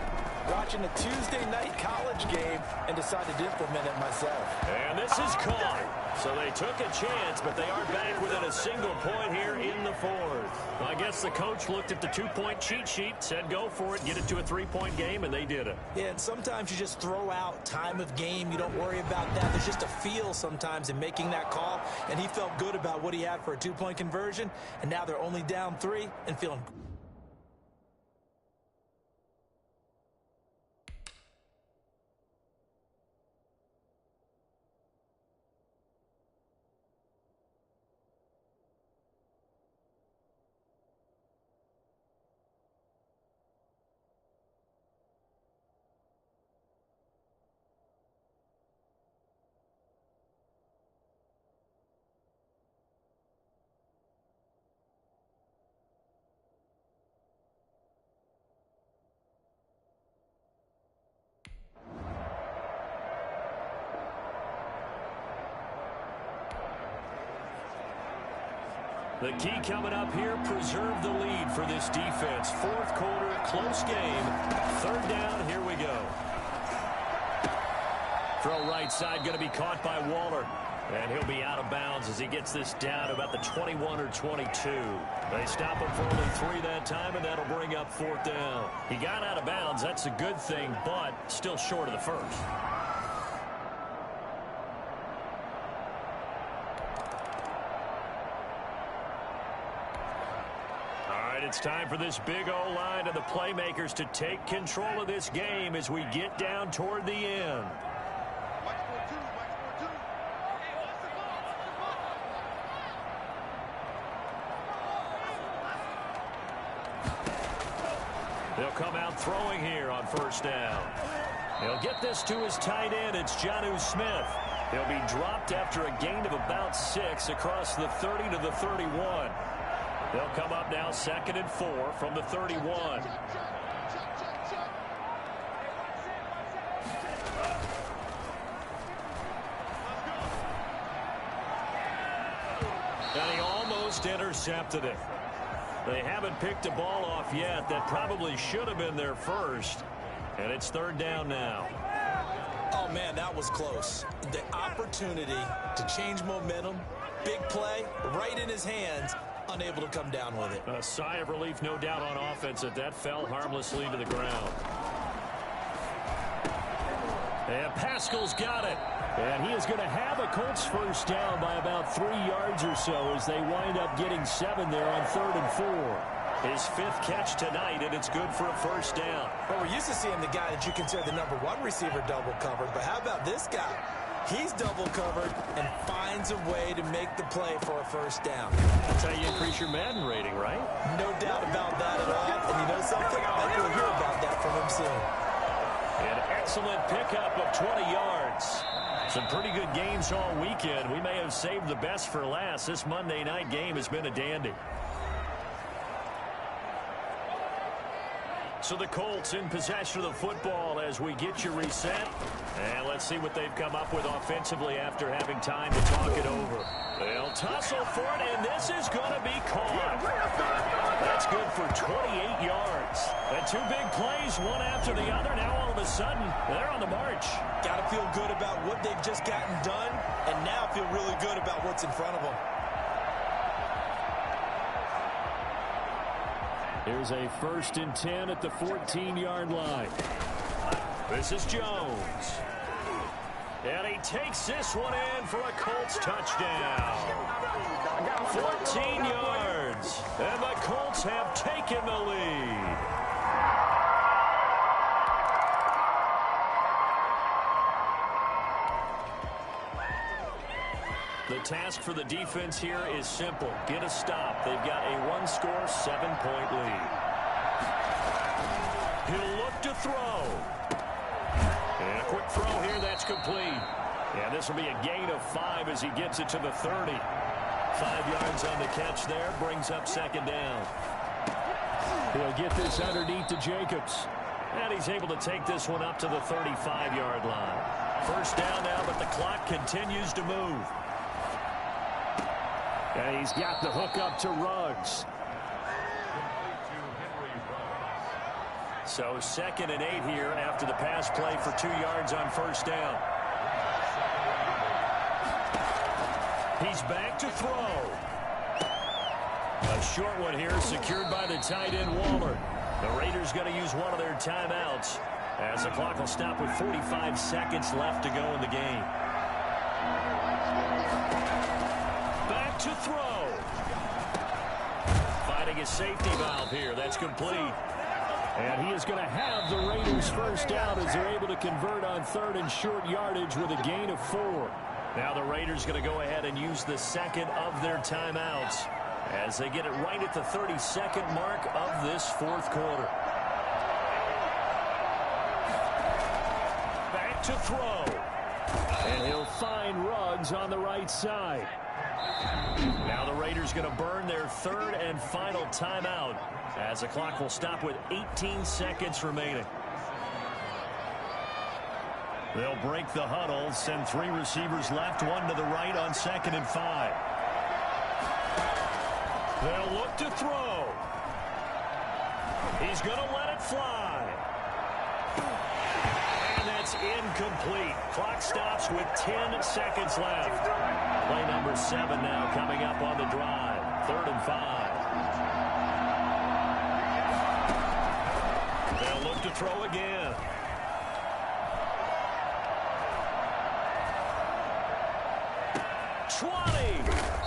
watching a Tuesday night college game and decided to implement it myself. And this is caught. So they took a chance, but they are back within a single point here in the 4th. I guess the coach looked at the 2-point cheat sheet, said go for it, get it to a 3-point game, and they did it. Yeah, and sometimes you just throw out time of game. You don't worry about that. There's just a feel sometimes in making that call, and he felt good about what he had for a 2-point conversion, and now they're only down 3 and feeling good. The key coming up here, preserve the lead for this defense. 4th quarter, close game. 3rd down, here we go. Throw right side, going to be caught by Waller. And he'll be out of bounds as he gets this down to about the 21 or 22. They stop him for only 3 that time, and that'll bring up 4th down. He got out of bounds. That's a good thing, but still short of the first. It's time for this big O-line and the playmakers to take control of this game as we get down toward the end. They'll come out throwing here on 1st down. He'll get this to his tight end. It's Jonnu Smith. He'll be dropped after a gain of about 6 across the 30 to the 31. They'll come up now 2nd and 4 from the 31. And he almost intercepted it. They haven't picked a ball off yet. That probably should have been their first. And it's 3rd down now. Oh, man, that was close. The opportunity to change momentum, big play, right in his hands, unable to come down with it. A sigh of relief, no doubt, on offense that fell harmlessly to the ground. And Pascal's got it. And he is going to have a Colts first down by about 3 yards or so as they wind up getting 7 there on 3rd and 4. His 5th catch tonight, and it's good for a first down. Well, we're used to seeing the guy that you consider the number 1 receiver double covered, but how about this guy? He's double covered and finds a way to make the play for a first down. That's how you increase your Madden rating, right? No doubt about that at all. And you know something? I bet you'll hear about that from him soon. An excellent pickup of 20 yards. Some pretty good games all weekend. We may have saved the best for last. This Monday night game has been a dandy. So the Colts in possession of the football as we get you reset. And let's see what they've come up with offensively after having time to talk it over. They'll tussle for it, and this is going to be caught. That's good for 28 yards. The 2 big plays, one after the other. Now all of a sudden, they're on the march. Got to feel good about what they've just gotten done, and now feel really good about what's in front of them. Here's a 1st and 10 at the 14-yard line. This is Jones. And he takes this one in for a Colts touchdown. 14 yards. And the Colts have taken the lead. The task for the defense here is simple. Get a stop. They've got a 1-score, 7-point lead. He'll look to throw. And a quick throw here. That's complete. And this will be a gain of 5 as he gets it to the 30. 5 yards on the catch there. Brings up 2nd down. He'll get this underneath to Jacobs. And he's able to take this one up to the 35-yard line. First down now, but the clock continues to move. And he's got the hook up to Ruggs. So 2nd and 8 here after the pass play for 2 yards on first down. He's back to throw. A short one here secured by the tight end Waller. The Raiders going to use one of their timeouts as the clock will stop with 45 seconds left to go in the game. Back to throw. Finding a safety valve here. That's complete. And he is going to have the Raiders first down as they're able to convert on 3rd and short yardage with a gain of 4. Now the Raiders going to go ahead and use the 2nd of their timeouts as they get it right at the 32nd mark of this 4th quarter. Back to throw. And he'll find Ruggs on the right side. Now the Raiders going to burn their 3rd and final timeout as the clock will stop with 18 seconds remaining. They'll break the huddle, send 3 receivers left, 1 to the right on 2nd and 5. They'll look to throw. He's going to let it fly. And that's incomplete. Clock stops with 10 seconds left. Play number 7 now coming up on the drive. 3rd and 5. They'll look to throw again.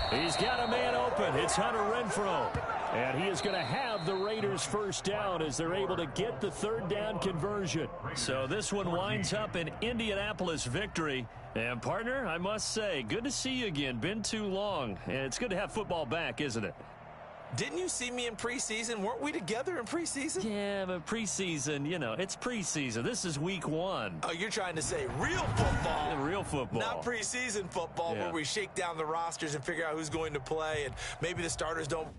He's got a man open. It's Hunter Renfrow. And he is going to have the Raiders first down as they're able to get the 3rd down conversion. So this one winds up an Indianapolis victory. And, partner, I must say, good to see you again. Been too long. And it's good to have football back, isn't it? Didn't you see me in preseason? Weren't we together in preseason? Yeah, but preseason, you know, it's preseason. This is week 1. Oh, you're trying to say real football. Yeah, real football. Not preseason football where we shake down the rosters and figure out who's going to play and maybe the starters don't.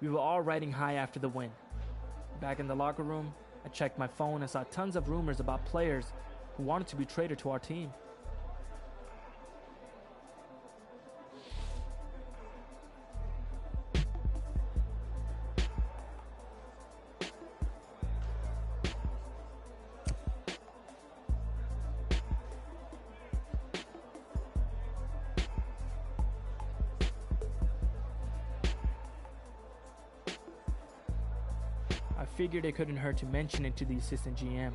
We were all riding high after the win. Back in the locker room, I checked my phone and saw tons of rumors about players who wanted to be traded to our team. I figured it couldn't hurt to mention it to the assistant GM.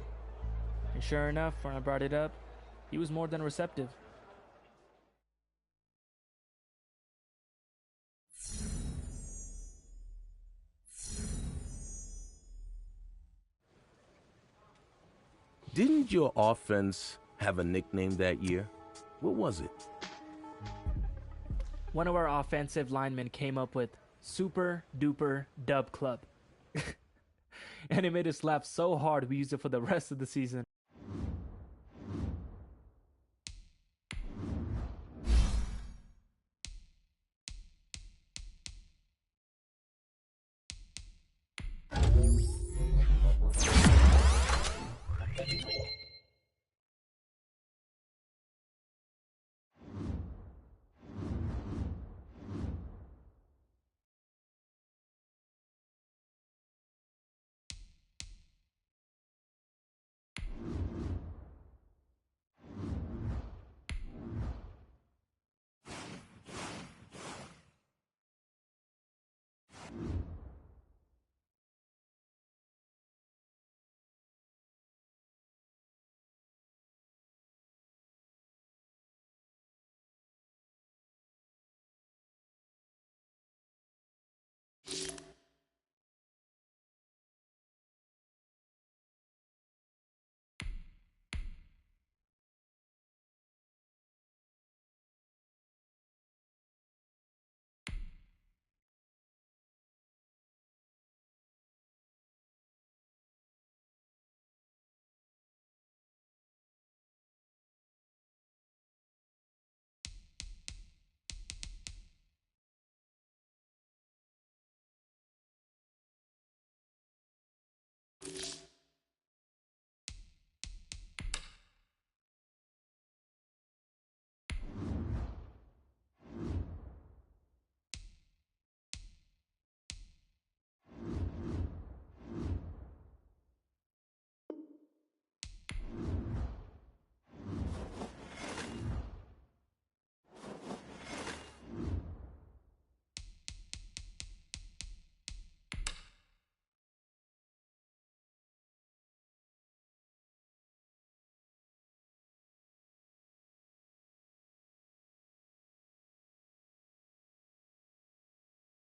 And sure enough, when I brought it up, he was more than receptive. Didn't your offense have a nickname that year? What was it? One of our offensive linemen came up with Super Duper Dub Club. And it made us laugh so hard we used it for the rest of the season.